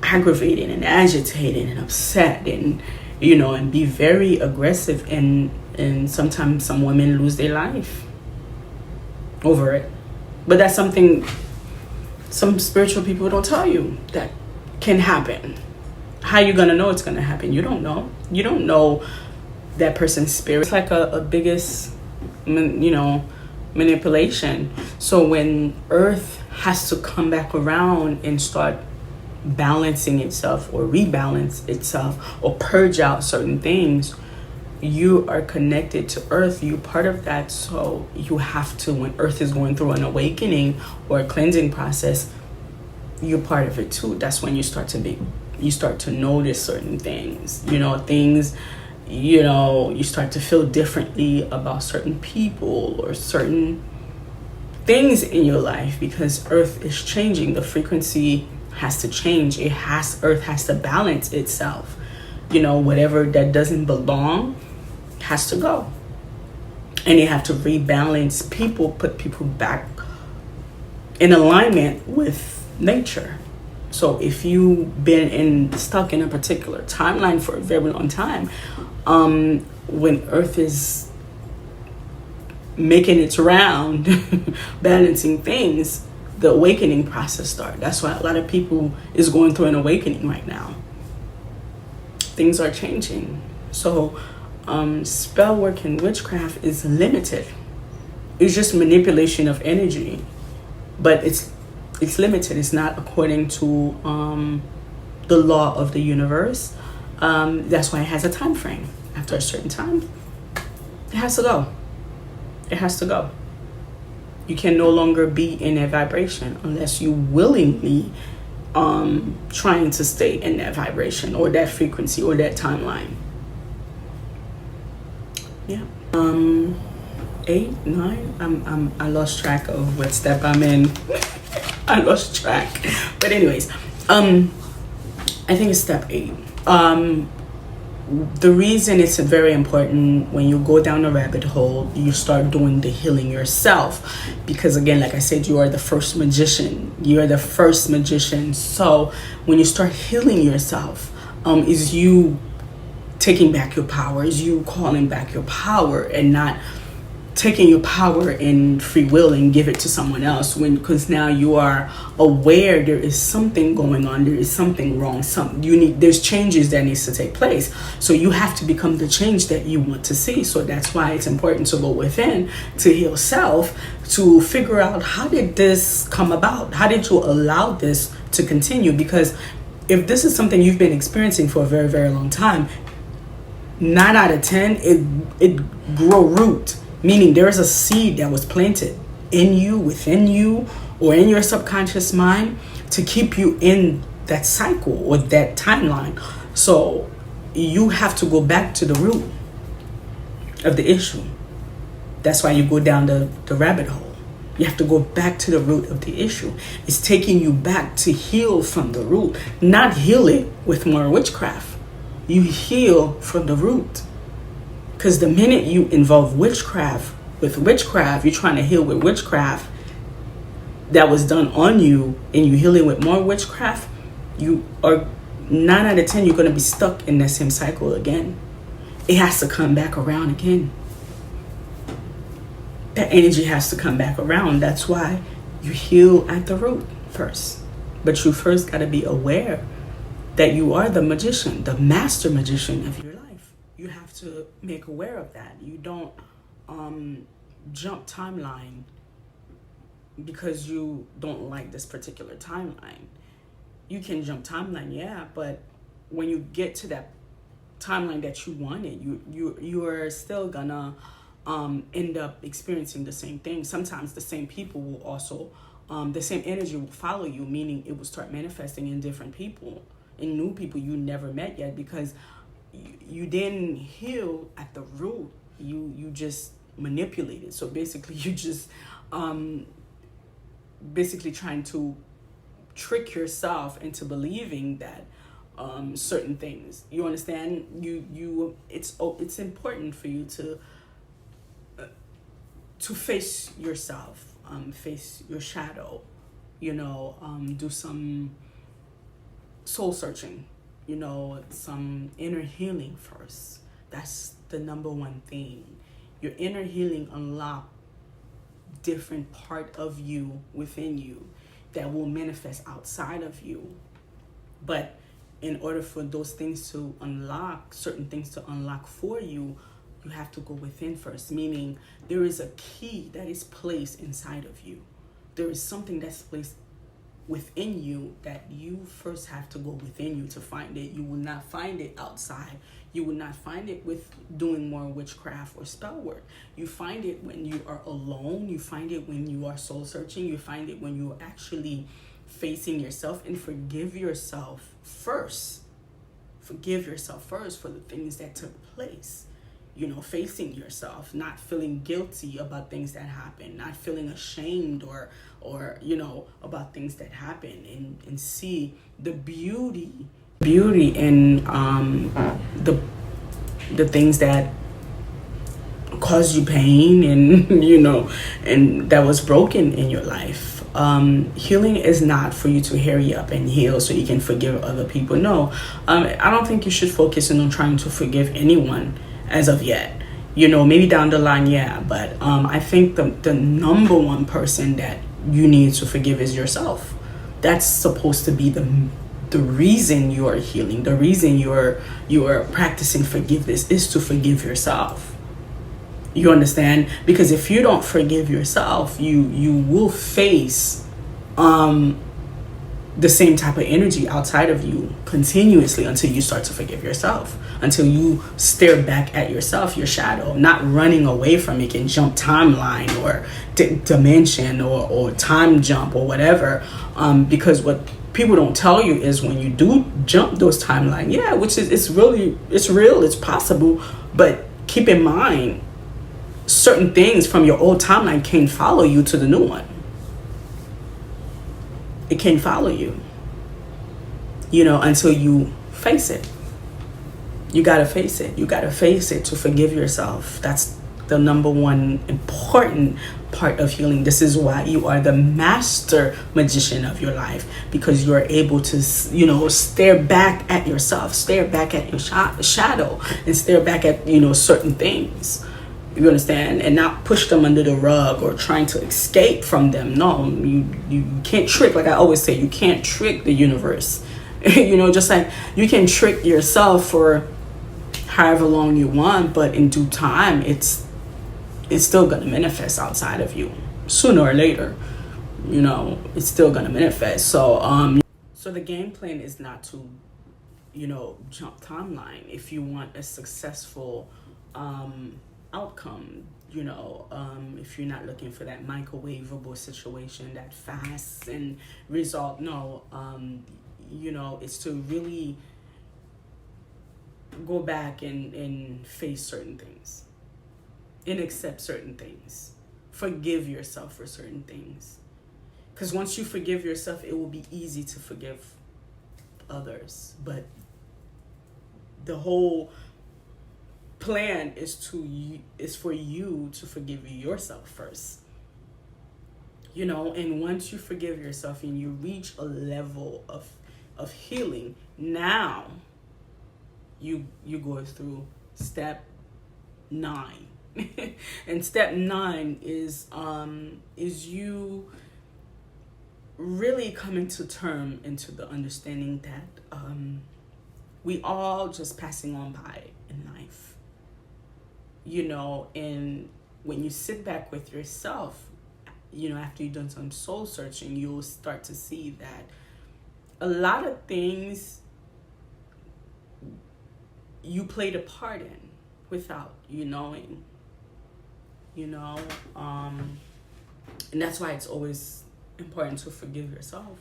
aggravated and agitated and upset, and, you know, and be very aggressive, and sometimes some women lose their life over it. But that's something some spiritual people don't tell you that can happen. How you gonna know it's gonna happen? You don't know. You don't know that person's spirit. It's like a biggest, you know, manipulation. So when Earth has to come back around and start balancing itself, or rebalance itself, or purge out certain things, you are connected to Earth. You're part of that. So you have to, when Earth is going through an awakening or a cleansing process, you're part of it too. That's when you start to notice certain things, you know, you start to feel differently about certain people or certain things in your life, because Earth is changing. The frequency has to change. Earth has to balance itself. You know, whatever that doesn't belong has to go. And you have to rebalance people, put people back in alignment with nature. So if you've been stuck in a particular timeline for a very long time, when Earth is making its round, balancing things, the awakening process starts. That's why a lot of people is going through an awakening right now. Things are changing. So spell work and witchcraft is limited. It's just manipulation of energy, but it's limited. It's not according to the law of the universe. That's why it has a time frame. After a certain time, it has to go. It has to go. You can no longer be in that vibration unless you willingly trying to stay in that vibration or that frequency or that timeline. Yeah. 8, 9. I lost track of what step I'm in. I lost track. But anyways, I think it's step 8. The reason it's very important when you go down a rabbit hole, you start doing the healing yourself. Because again, like I said, you are the first magician. You are the first magician. So when you start healing yourself, is you taking back your power, is you calling back your power and not taking your power in free will and give it to someone else, because now you are aware there is something going on, there is something wrong, there's changes that needs to take place. So you have to become the change that you want to see. So that's why it's important to go within to heal self, to figure out, how did this come about? How did you allow this to continue? Because if this is something you've been experiencing for a very, very long time, 9 out of 10, it grow root. Meaning there is a seed that was planted in you, within you, or in your subconscious mind to keep you in that cycle or that timeline. So you have to go back to the root of the issue. That's why you go down the rabbit hole. You have to go back to the root of the issue. It's taking you back to heal from the root, not heal it with more witchcraft. You heal from the root. Because the minute you involve witchcraft with witchcraft, you're trying to heal with witchcraft that was done on you, and you healing with more witchcraft, you are 9 out of 10, you're going to be stuck in that same cycle again. It has to come back around again. That energy has to come back around. That's why you heal at the root first. But you first got to be aware that you are the magician, the master magician of your life. You have to make aware of that. You don't jump timeline because you don't like this particular timeline. You can jump timeline, yeah, but when you get to that timeline that you wanted, you are still gonna end up experiencing the same thing. Sometimes the same people will also, the same energy will follow you, meaning it will start manifesting in different people, in new people you never met yet, because you didn't heal at the root. You just manipulated. So basically you just basically trying to trick yourself into believing that certain things. You understand? It's important for you to face yourself, face your shadow, do some soul searching, some inner healing first. That's the number one thing. Your inner healing unlock different part of you within you that will manifest outside of you. But in order for those things to unlock, certain things to unlock for you, you have to go within first, meaning there is a key that is placed inside of you. There is something that's placed within you that you first have to go within you to find it. You will not find it outside. You will not find it with doing more witchcraft or spell work. You find it when you are alone. You find it when you are soul searching. You find it when you're actually facing yourself, and forgive yourself first. Forgive yourself first for the things that took place. Facing yourself, not feeling guilty about things that happen, not feeling ashamed or about things that happen, and see the beauty in the things that cause you pain, and and that was broken in your life. Healing is not for you to hurry up and heal so you can forgive other people. No, I don't think you should focus on trying to forgive anyone as of yet. Maybe down the line, yeah, but I think the number one person that you need to forgive is yourself. That's supposed to be the reason you are healing, the reason you are practicing forgiveness is to forgive yourself. You understand? Because if you don't forgive yourself, you will face the same type of energy outside of you continuously until you start to forgive yourself, until you stare back at yourself, your shadow, not running away from it and jump timeline or dimension or time jump or whatever. Because what people don't tell you is when you do jump those timeline, yeah, which is it's real, it's possible, but keep in mind certain things from your old timeline can't follow you to the new one. It can't follow you, until you face it. You got to face it. You got to face it to forgive yourself. That's the number one important part of healing. This is why you are the master magician of your life, because you're able to, stare back at yourself, stare back at your shadow, and stare back at, certain things. You understand? And not push them under the rug or trying to escape from them. No, you can't trick, like I always say, you can't trick the universe. Just like you can trick yourself for however long you want, but in due time, it's still going to manifest outside of you. Sooner or later, it's still going to manifest. So the game plan is not to, jump timeline. If you want a successful outcome, if you're not looking for that microwavable situation, that fast and result, no, it's to really go back and face certain things and accept certain things, forgive yourself for certain things, because once you forgive yourself, it will be easy to forgive others. But the whole plan is for you to forgive yourself first, and once you forgive yourself and you reach a level of healing, now you go through step 9. And step 9 is you really coming to term into the understanding that we all just passing on by in life. And when you sit back with yourself, after you've done some soul searching, you'll start to see that a lot of things you played a part in without you knowing, and that's why it's always important to forgive yourself.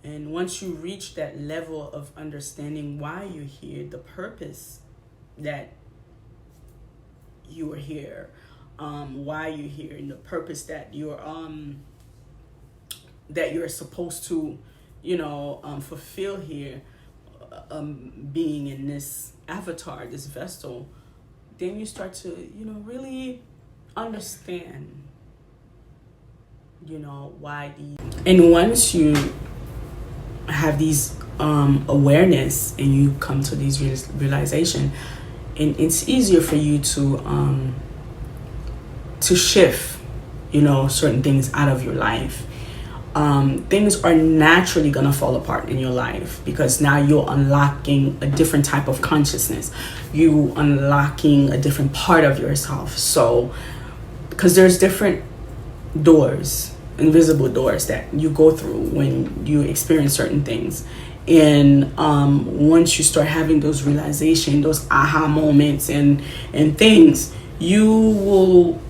And once you reach that level of understanding why you're here, the purpose that you are here, why you're here, and the purpose that you're supposed to fulfill here, being in this avatar, this vessel, then you start to really understand why and once you have these awareness and you come to these realization, and it's easier for you to shift, certain things out of your life. Things are naturally gonna fall apart in your life, because now you're unlocking a different type of consciousness. You unlocking a different part of yourself. So, because there's different doors, invisible doors that you go through when you experience certain things. And once you start having those realization, those aha moments and things, you will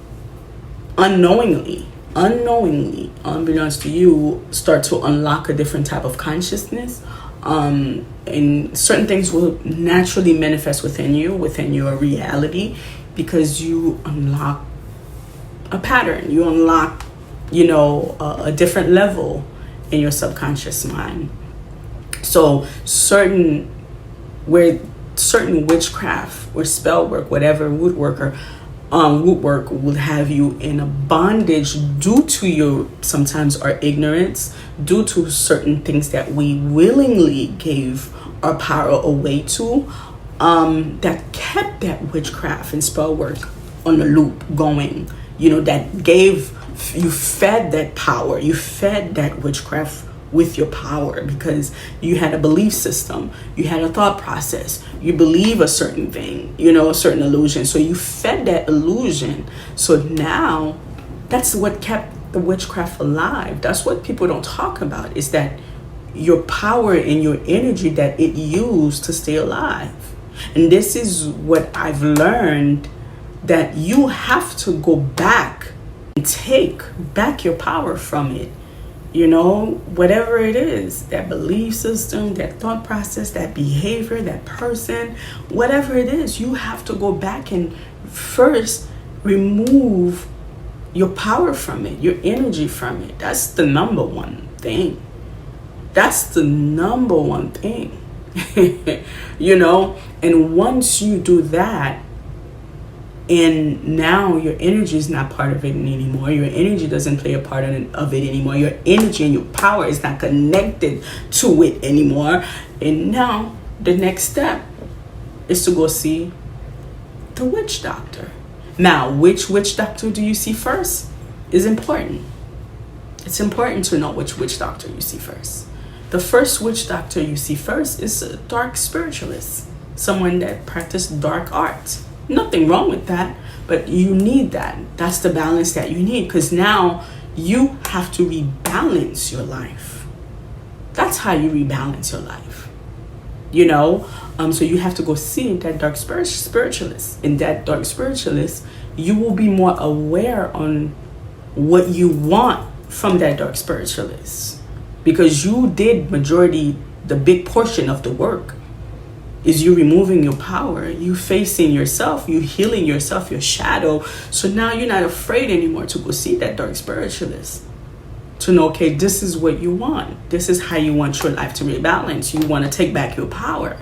unknowingly, unbeknownst to you, start to unlock a different type of consciousness. And certain things will naturally manifest within you, within your reality, because you unlock a pattern. You unlock, a different level in your subconscious mind. So certain witchcraft or spell work, whatever woodwork will have you in a bondage due to your sometimes our ignorance, due to certain things that we willingly gave our power away to, that kept that witchcraft and spell work on the loop going, that gave, you fed that power, you fed that witchcraft with your power, because you had a belief system, you had a thought process, you believe a certain thing, a certain illusion. So you fed that illusion. So now that's what kept the witchcraft alive. That's what people don't talk about, is that your power and your energy that it used to stay alive. And this is what I've learned, that you have to go back and take back your power from it. Whatever it is, that belief system, that thought process, that behavior, that person, whatever it is, you have to go back and first remove your power from it, your energy from it. That's the number one thing. That's the number one thing. And once you do that, and now your energy is not part of it anymore. Your energy doesn't play a part of it anymore. Your energy and your power is not connected to it anymore. And now the next step is to go see the witch doctor. Now, which witch doctor do you see first is important. It's important to know which witch doctor you see first. The first witch doctor you see first is a dark spiritualist, someone that practices dark arts. Nothing wrong with that, but you need that. That's the balance that you need, because now you have to rebalance your life. That's how you rebalance your life. So you have to go see that dark spiritualist. In that dark spiritualist, you will be more aware on what you want from that dark spiritualist, because you did the big portion of the work. Is you removing your power, you facing yourself, you healing yourself, your shadow. So now you're not afraid anymore to go see that dark spiritualist, to know, okay, this is what you want. This is how you want your life to rebalance. You want to take back your power.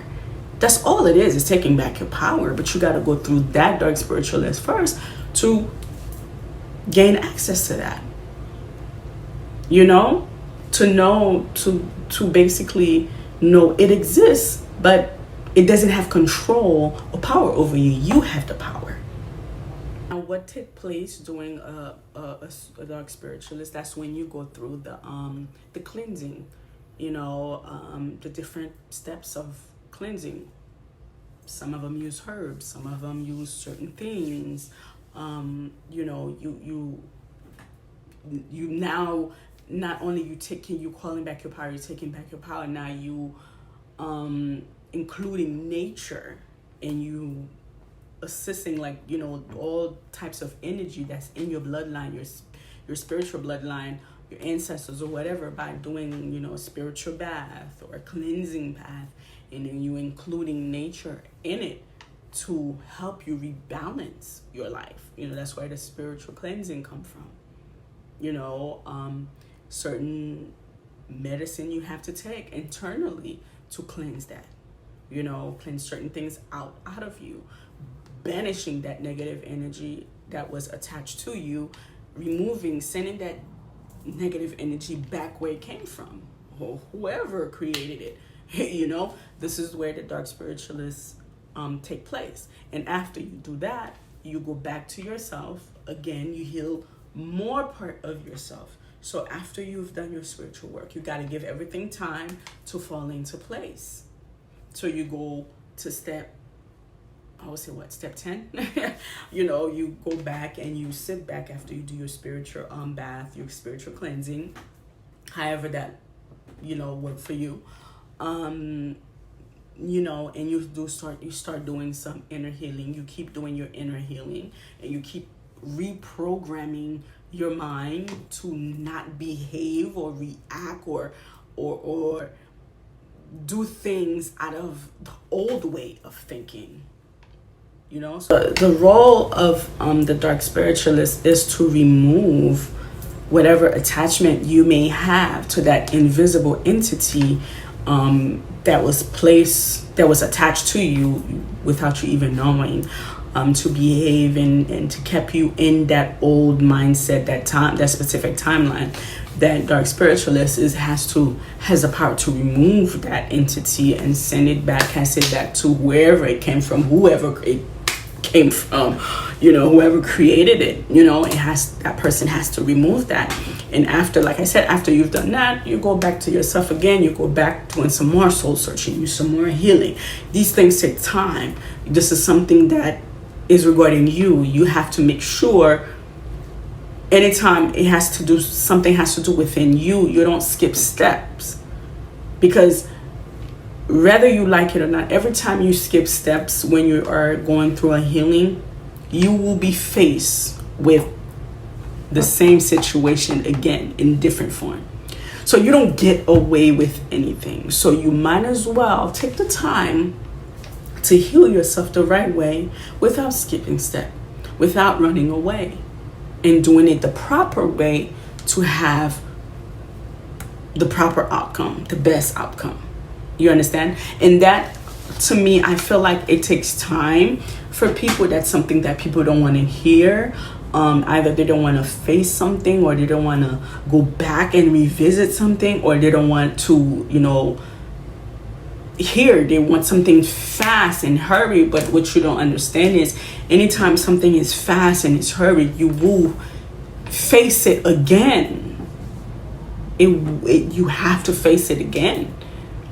That's all it is taking back your power. But you got to go through that dark spiritualist first to gain access to that. To basically know it exists, but it doesn't have control or power over you. You have the power. Now, what took place during a dark spiritualist? That's when you go through the cleansing. The different steps of cleansing. Some of them use herbs. Some of them use certain things. You now, not only you calling back your power, you're taking back your power. Now you including nature, and you assisting all types of energy that's in your bloodline, your spiritual bloodline, your ancestors or whatever, by doing a spiritual bath or a cleansing bath, and then you including nature in it to help you rebalance your life. That's where the spiritual cleansing come from. Certain medicine you have to take internally to cleanse that. Cleanse certain things out of you, banishing that negative energy that was attached to you, sending that negative energy back where it came from, or whoever created it. This is where the dark spiritualists take place. And after you do that, you go back to yourself again. You heal more part of yourself. So after you've done your spiritual work, you got to give everything time to fall into place. So you go to step 10? You go back and you sit back after you do your spiritual bath, your spiritual cleansing, however that, work for you. And you start doing some inner healing. You keep doing your inner healing, and you keep reprogramming your mind to not behave or react or do things out of the old way of thinking. So the role of the dark spiritualist is to remove whatever attachment you may have to that invisible entity that was attached to you without you even knowing, to behave and to keep you in that old mindset, that specific timeline. that dark spiritualist has the power to remove that entity and send it back, cast it back to wherever it came from, whoever it came from, whoever created it. That person has to remove that. And after, like I said, after you've done that, you go back to yourself again. You go back doing some more soul searching, you some more healing. These things take time. This is something that is regarding you. You have to make sure anytime something has to do within you, you don't skip steps. Because whether you like it or not, every time you skip steps when you are going through a healing, you will be faced with the same situation again in different form. So you don't get away with anything. So you might as well take the time to heal yourself the right way without skipping step, without running away, and doing it the proper way to have the proper outcome, the best outcome. You understand? And that, to me, I feel like it takes time for people. That's something that people don't want to hear. Either they don't want to face something, or they don't want to go back and revisit something, or they don't want to, hear. They want something fast and hurry. But what you don't understand is, anytime something is fast and it's hurried, you will face it again. You have to face it again.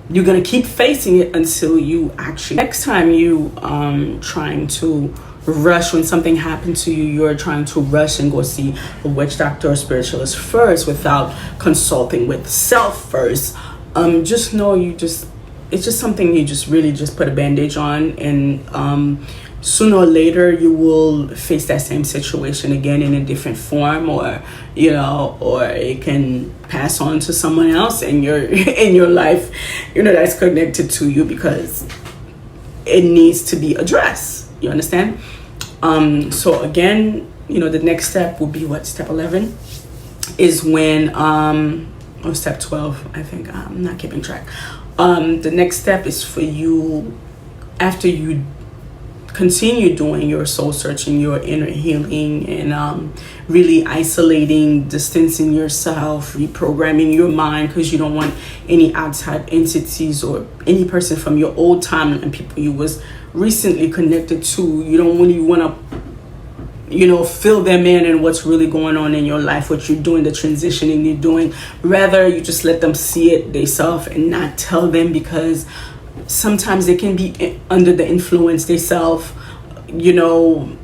You're going to keep facing it until you actually, next time you trying to rush, when something happens to you, you're trying to rush and go see a witch doctor or spiritualist first without consulting with self first. Just know it's just something you just really just put a bandage on, and sooner or later you will face that same situation again in a different form, or it can pass on to someone else in your life, that's connected to you, because it needs to be addressed. You understand? So again, the next step would be step 11 is when or step 12, I think. I'm not keeping track. The next step is for you, after you continue doing your soul searching, your inner healing, and really isolating, distancing yourself, reprogramming your mind, because you don't want any outside entities or any person from your old time and people you was recently connected to. You don't really want to fill them in and what's really going on in your life, what you're doing, the transitioning you're doing. Rather, you just let them see it themselves and not tell them, because sometimes they can be under the influence themselves, and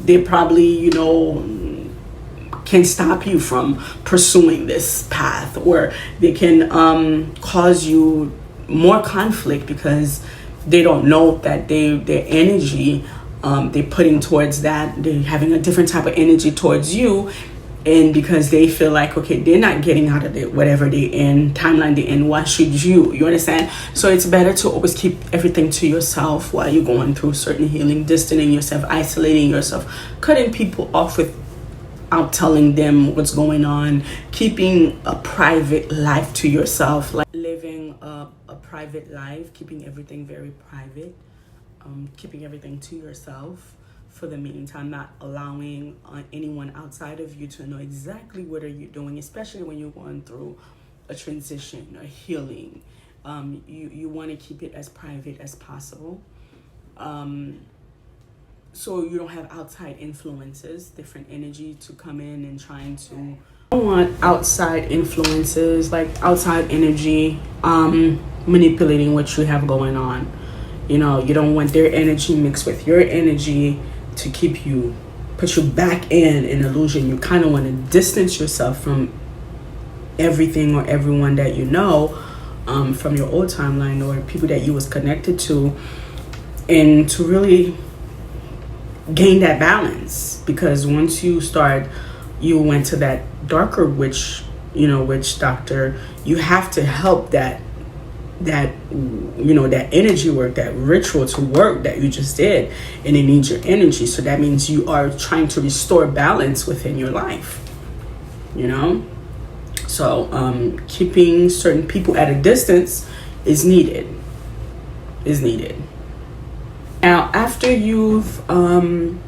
they probably, can stop you from pursuing this path, or they can cause you more conflict, because they don't know that their energy, they're putting towards that, they're having a different type of energy towards you. And because they feel like, okay, they're not getting out of it, whatever they in, timeline they in, why should you? You understand? So it's better to always keep everything to yourself while you're going through certain healing, distancing yourself, isolating yourself, cutting people off without telling them what's going on, keeping a private life to yourself, like living a private life, keeping everything very private, keeping everything to yourself. For the meantime, not allowing anyone outside of you to know exactly what are you doing, especially when you're going through a transition, a healing. You want to keep it as private as possible, so you don't have outside influences, different energy to come in and trying to. You don't want outside influences, like outside energy manipulating what you have going on. You don't want their energy mixed with your energy to put you back in an illusion. You kind of want to distance yourself from everything or everyone that from your old timeline or people that you was connected to, and to really gain that balance. Because once you went to that darker witch doctor, you have to help that energy work, that ritual to work that you just did, and it needs your energy. So that means you are trying to restore balance within your life, so keeping certain people at a distance is needed. Now after you've done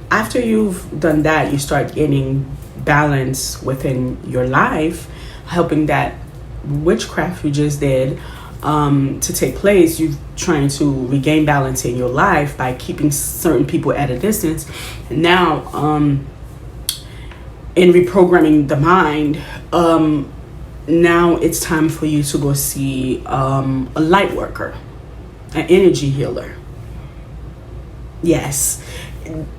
that, you start getting balance within your life, helping that witchcraft you just did to take place. You're trying to regain balance in your life by keeping certain people at a distance. Now, in reprogramming the mind, now it's time for you to go see a light worker, an energy healer. Yes,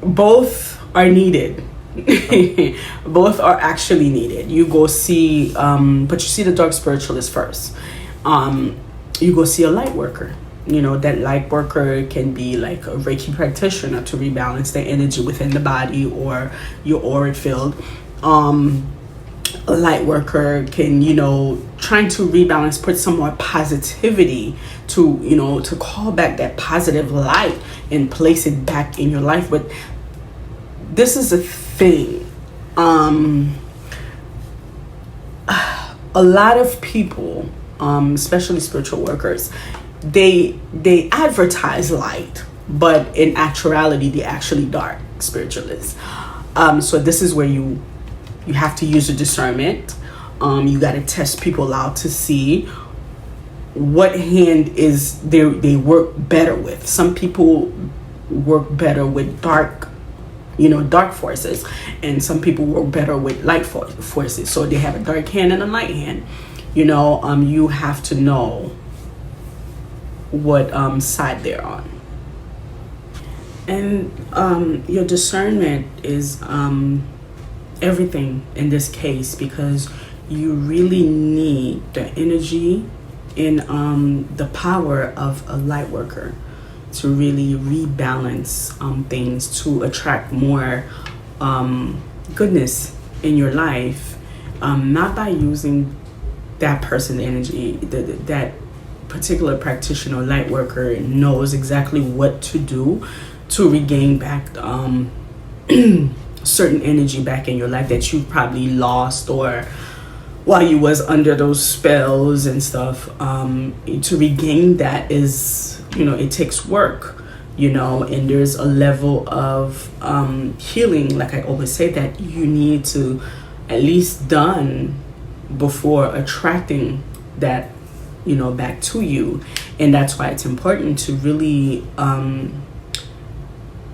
both are needed. Both are actually needed. You go see, but you see the dark spiritualist first. You go see a light worker. That light worker can be like a Reiki practitioner to rebalance the energy within the body or your auric field. A light worker can, trying to rebalance, put some more positivity to call back that positive light and place it back in your life. But this is a thing. A lot of people, especially spiritual workers, they advertise light, but in actuality, they're actually dark spiritualists. So this is where you have to use your discernment. You got to test people out to see what hand is they work better with. Some people work better with dark forces, and some people work better with light forces. So they have a dark hand and a light hand. You have to know what side they're on. And your discernment is everything in this case, because you really need the energy and the power of a light worker to really rebalance things, to attract more goodness in your life, not by using that person's energy. That particular practitioner or light worker knows exactly what to do to regain back certain energy back in your life that you probably lost, or while you was under those spells and stuff. To regain that is, it takes work, and there's a level of healing, like I always say, that you need to at least done before attracting that back to you. And that's why it's important to really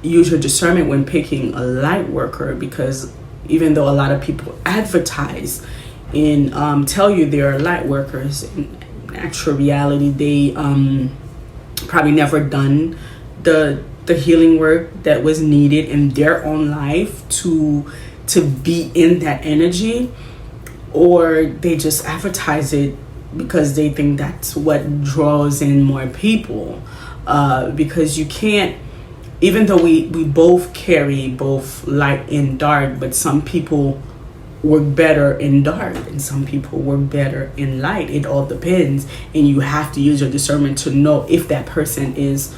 use your discernment when picking a light worker, because even though a lot of people advertise and tell you they're light workers, in actual reality they probably never done the healing work that was needed in their own life to be in that energy, or they just advertise it because they think that's what draws in more people. Because you can't, even though we both carry both light and dark, but some people work better in dark and some people work better in light. It all depends, and you have to use your discernment to know if that person is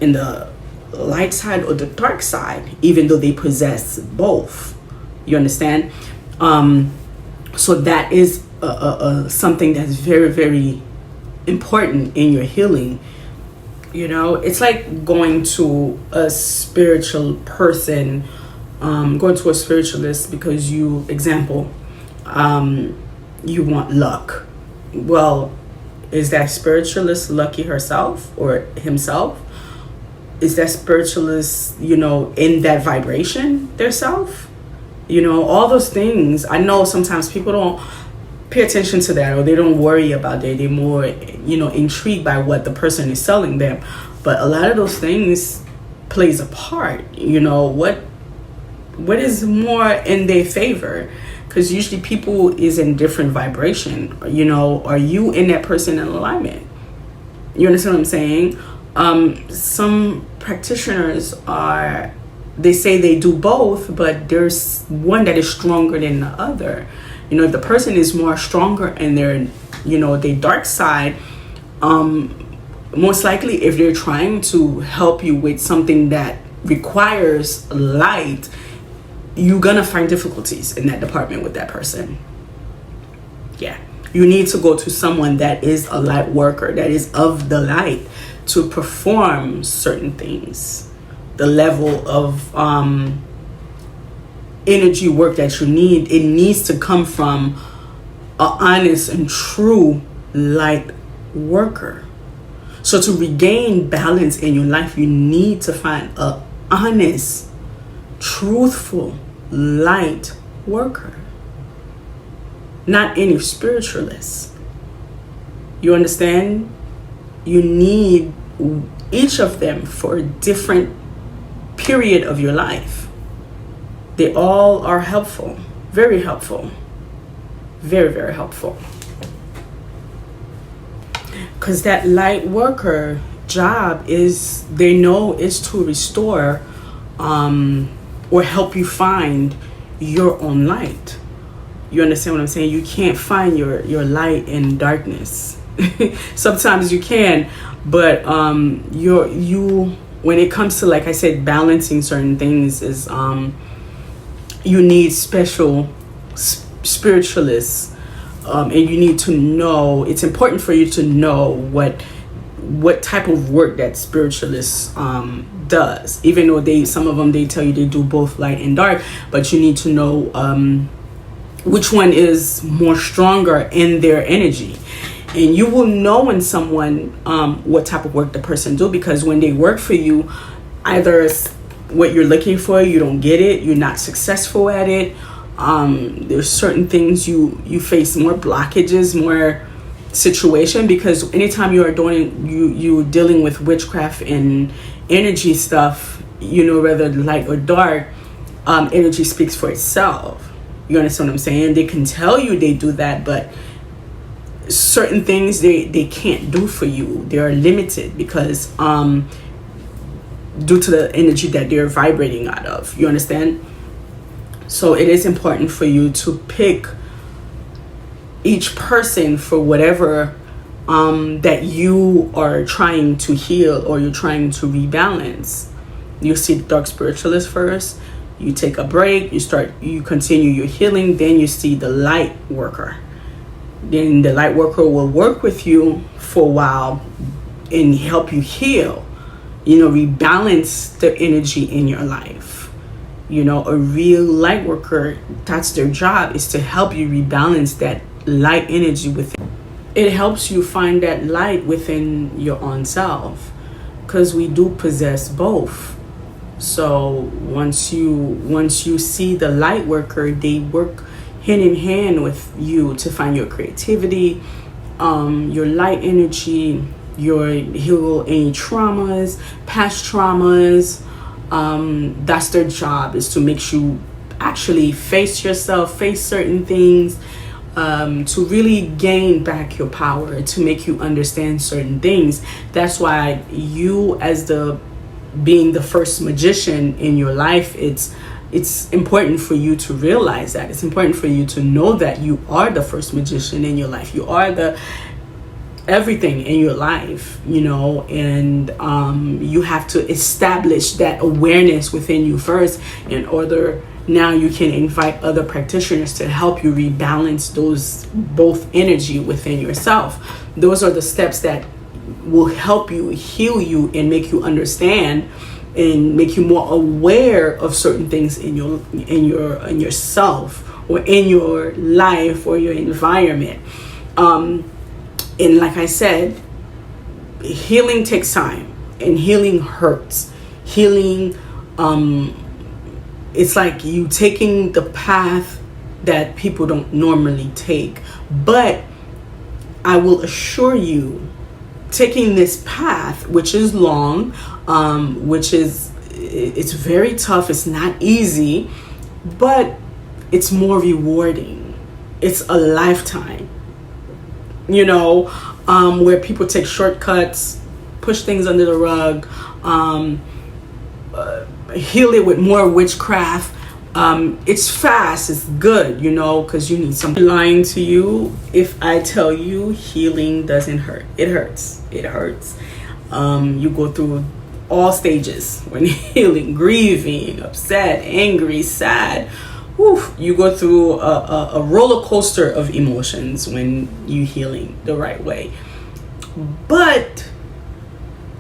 in the light side or the dark side, even though they possess both. You understand? So that is something that's very, very important in your healing. It's like going to a spiritual person, going to a spiritualist because you want luck. Well, is that spiritualist lucky herself or himself? Is that spiritualist, in that vibration theirself? All those things. I know sometimes people don't pay attention to that, or they don't worry about it. They're more, intrigued by what the person is selling them. But a lot of those things plays a part. What is more in their favor? Because usually people is in different vibration. Are you in that person in alignment? You understand what I'm saying? Some practitioners they say they do both, but there's one that is stronger than the other. If the person is more stronger in their dark side, most likely if they're trying to help you with something that requires light, you're gonna find difficulties in that department with that person. Yeah, you need to go to someone that is a light worker, that is of the light, to perform certain things. The level of energy work that you need, it needs to come from an honest and true light worker. So to regain balance in your life, you need to find a honest, truthful light worker, not any spiritualist. You understand? You need each of them for a different period of your life. They all are helpful, very helpful, very, very helpful. Because that light worker job is, they know, is to restore or help you find your own light. You understand what I'm saying? You can't find your light in darkness. Sometimes you can, but you when it comes to, like I said, balancing certain things is you need special spiritualists, and you need to know, it's important for you to know what type of work that spiritualist does, even though some of them, they tell you they do both light and dark, but you need to know which one is more stronger in their energy. And you will know when someone what type of work the person do, because when they work for you, either what you're looking for, you don't get it, you're not successful at it, there's certain things you face more blockages, more situation, because anytime you are you're dealing with witchcraft and energy stuff, whether light or dark, energy speaks for itself. You understand what I'm saying? They can tell you they do that, but certain things they can't do for you. They are limited because due to the energy that they're vibrating out of. You understand? So it is important for you to pick each person for whatever that you are trying to heal or you're trying to rebalance. You see the dark spiritualist first, you take a break, you continue your healing, then you see the light worker. Then the light worker will work with you for a while and help you heal, rebalance the energy in your life. A real light worker, that's their job, is to help you rebalance that light energy within. It helps you find that light within your own self, because we do possess both. So once you see the light worker, they work hand in hand with you to find your creativity, your light energy, your heal any traumas, past traumas. That's their job, is to make you actually face yourself, face certain things, to really gain back your power, to make you understand certain things. That's why you, as being the first magician in your life, it's important for you to realize that. It's important for you to know that you are the first magician in your life. You are the everything in your life, and you have to establish that awareness within you first, in order now you can invite other practitioners to help you rebalance those both energy within yourself. Those are the steps that will help you heal you and make you understand and make you more aware of certain things in yourself or in your life or your environment. And like I said, healing takes time, and healing hurts. Healing, it's like you taking the path that people don't normally take. But I will assure you, taking this path, which is long, it's very tough, it's not easy, but it's more rewarding. It's a lifetime, where people take shortcuts, push things under the rug, heal it with more witchcraft. It's fast, it's good, because you need something. Lying to you if I tell you healing doesn't hurt. It hurts. You go through all stages when healing: grieving, upset, angry, sad. You go through a roller coaster of emotions when you healing the right way. But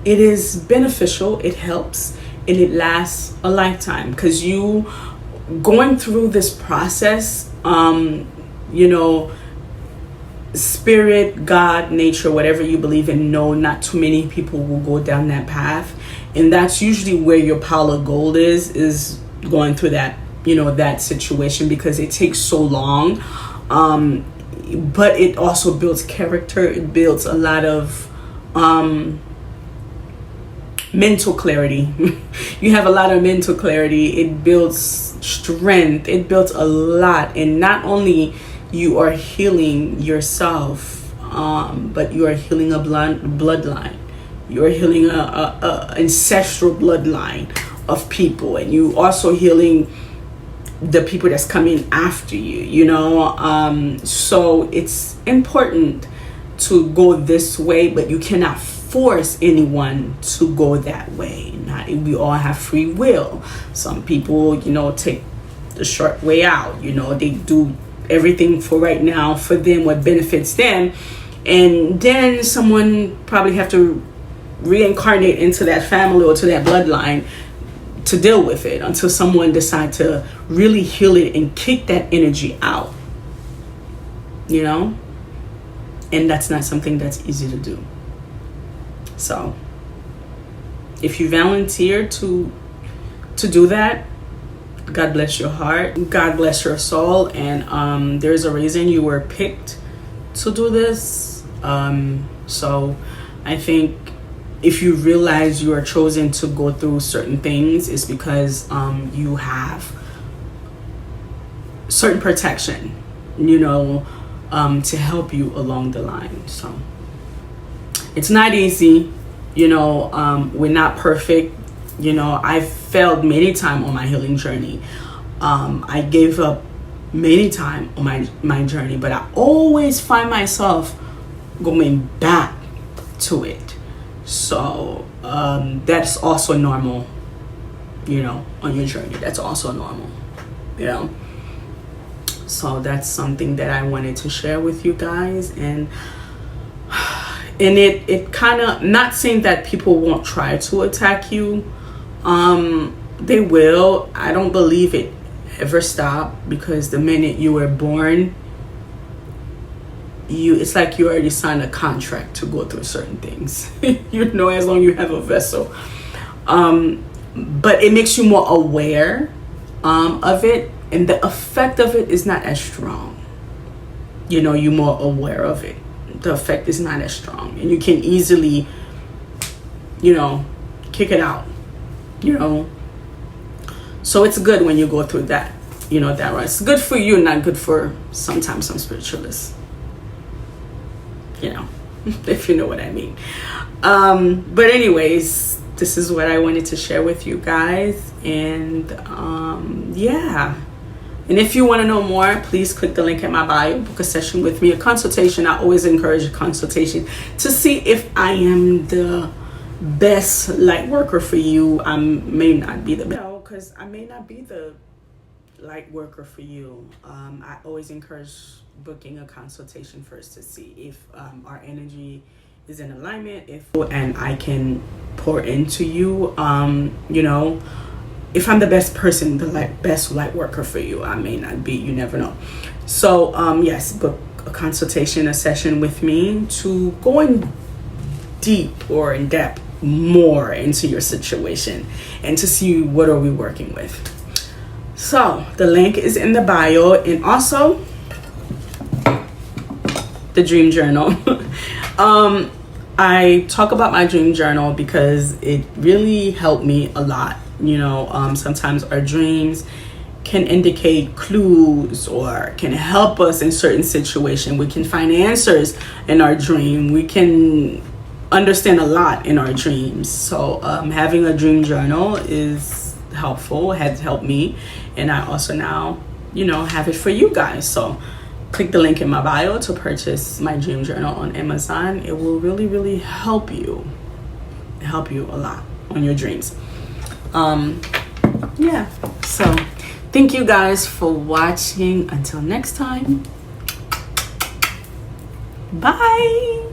it is beneficial, it helps, and it lasts a lifetime, because you going through this process, you know, spirit, God, nature, whatever you believe in, no, not too many people will go down that path. And that's usually where your pile of gold is going through that, you know, that situation, because it takes so long. But it also builds character. It builds a lot of mental clarity. You have a lot of mental clarity. It builds strength. It builds a lot. And not only you are healing yourself, but you are healing a bloodline. You are healing a ancestral bloodline of people, and you also healing the people that's coming after you, you know. So it's important to go this way, but you cannot force anyone to go that way. Not, we all have free will. Some people, you know, take the short way out. You know, they do everything for right now for them, what benefits them, and then someone probably have to reincarnate into that family or to that bloodline to deal with it until someone decides to really heal it and kick that energy out, you know. And that's not something that's easy to do. So if you volunteer to do that, God bless your heart, God bless your soul, and there's a reason you were picked to do this. So I think if you realize you are chosen to go through certain things, it's because you have certain protection, you know, to help you along the line. So it's not easy, you know. We're not perfect, you know. I've failed many times on my healing journey. I gave up many times on my journey, but I always find myself going back to it. So that's also normal, you know, on your journey. That's also normal, you know. So that's something that I wanted to share with you guys. And it kind of, not saying that people won't try to attack you. They will. I don't believe it ever stop, because the minute you were born, it's like you already signed a contract to go through certain things. You know, as long as you have a vessel. But it makes you more aware of it, and the effect of it is not as strong. You know, you're more aware of it. The effect is not as strong, and you can easily, you know, kick it out, you know. So it's good when you go through that, you know, that right. It's good for you, not good for sometimes some spiritualists, you know, if you know what I mean. But anyways, this is what I wanted to share with you guys. And yeah. And if you want to know more, please click the link in my bio, book a session with me, a consultation. I always encourage a consultation to see if I am the best light worker for you. I may not be the best, because I may not be the light worker for you. I always encourage booking a consultation first to see if our energy is in alignment, and I can pour into you. You know, if I'm the best person, the best light worker for you. I may not be, you never know. So yes, book a consultation, a session with me to go in deep or in depth more into your situation and to see what are we working with. So the link is in the bio, and also the dream journal. I talk about my dream journal because it really helped me a lot. You know, sometimes our dreams can indicate clues or can help us in certain situations. We can find answers in our dream. We can understand a lot in our dreams. So having a dream journal is helpful, has helped me, and I also now, you know, have it for you guys. So click the link in my bio to purchase my dream journal on Amazon. It will really help you a lot on your dreams. Yeah, so thank you guys for watching. Until next time, bye.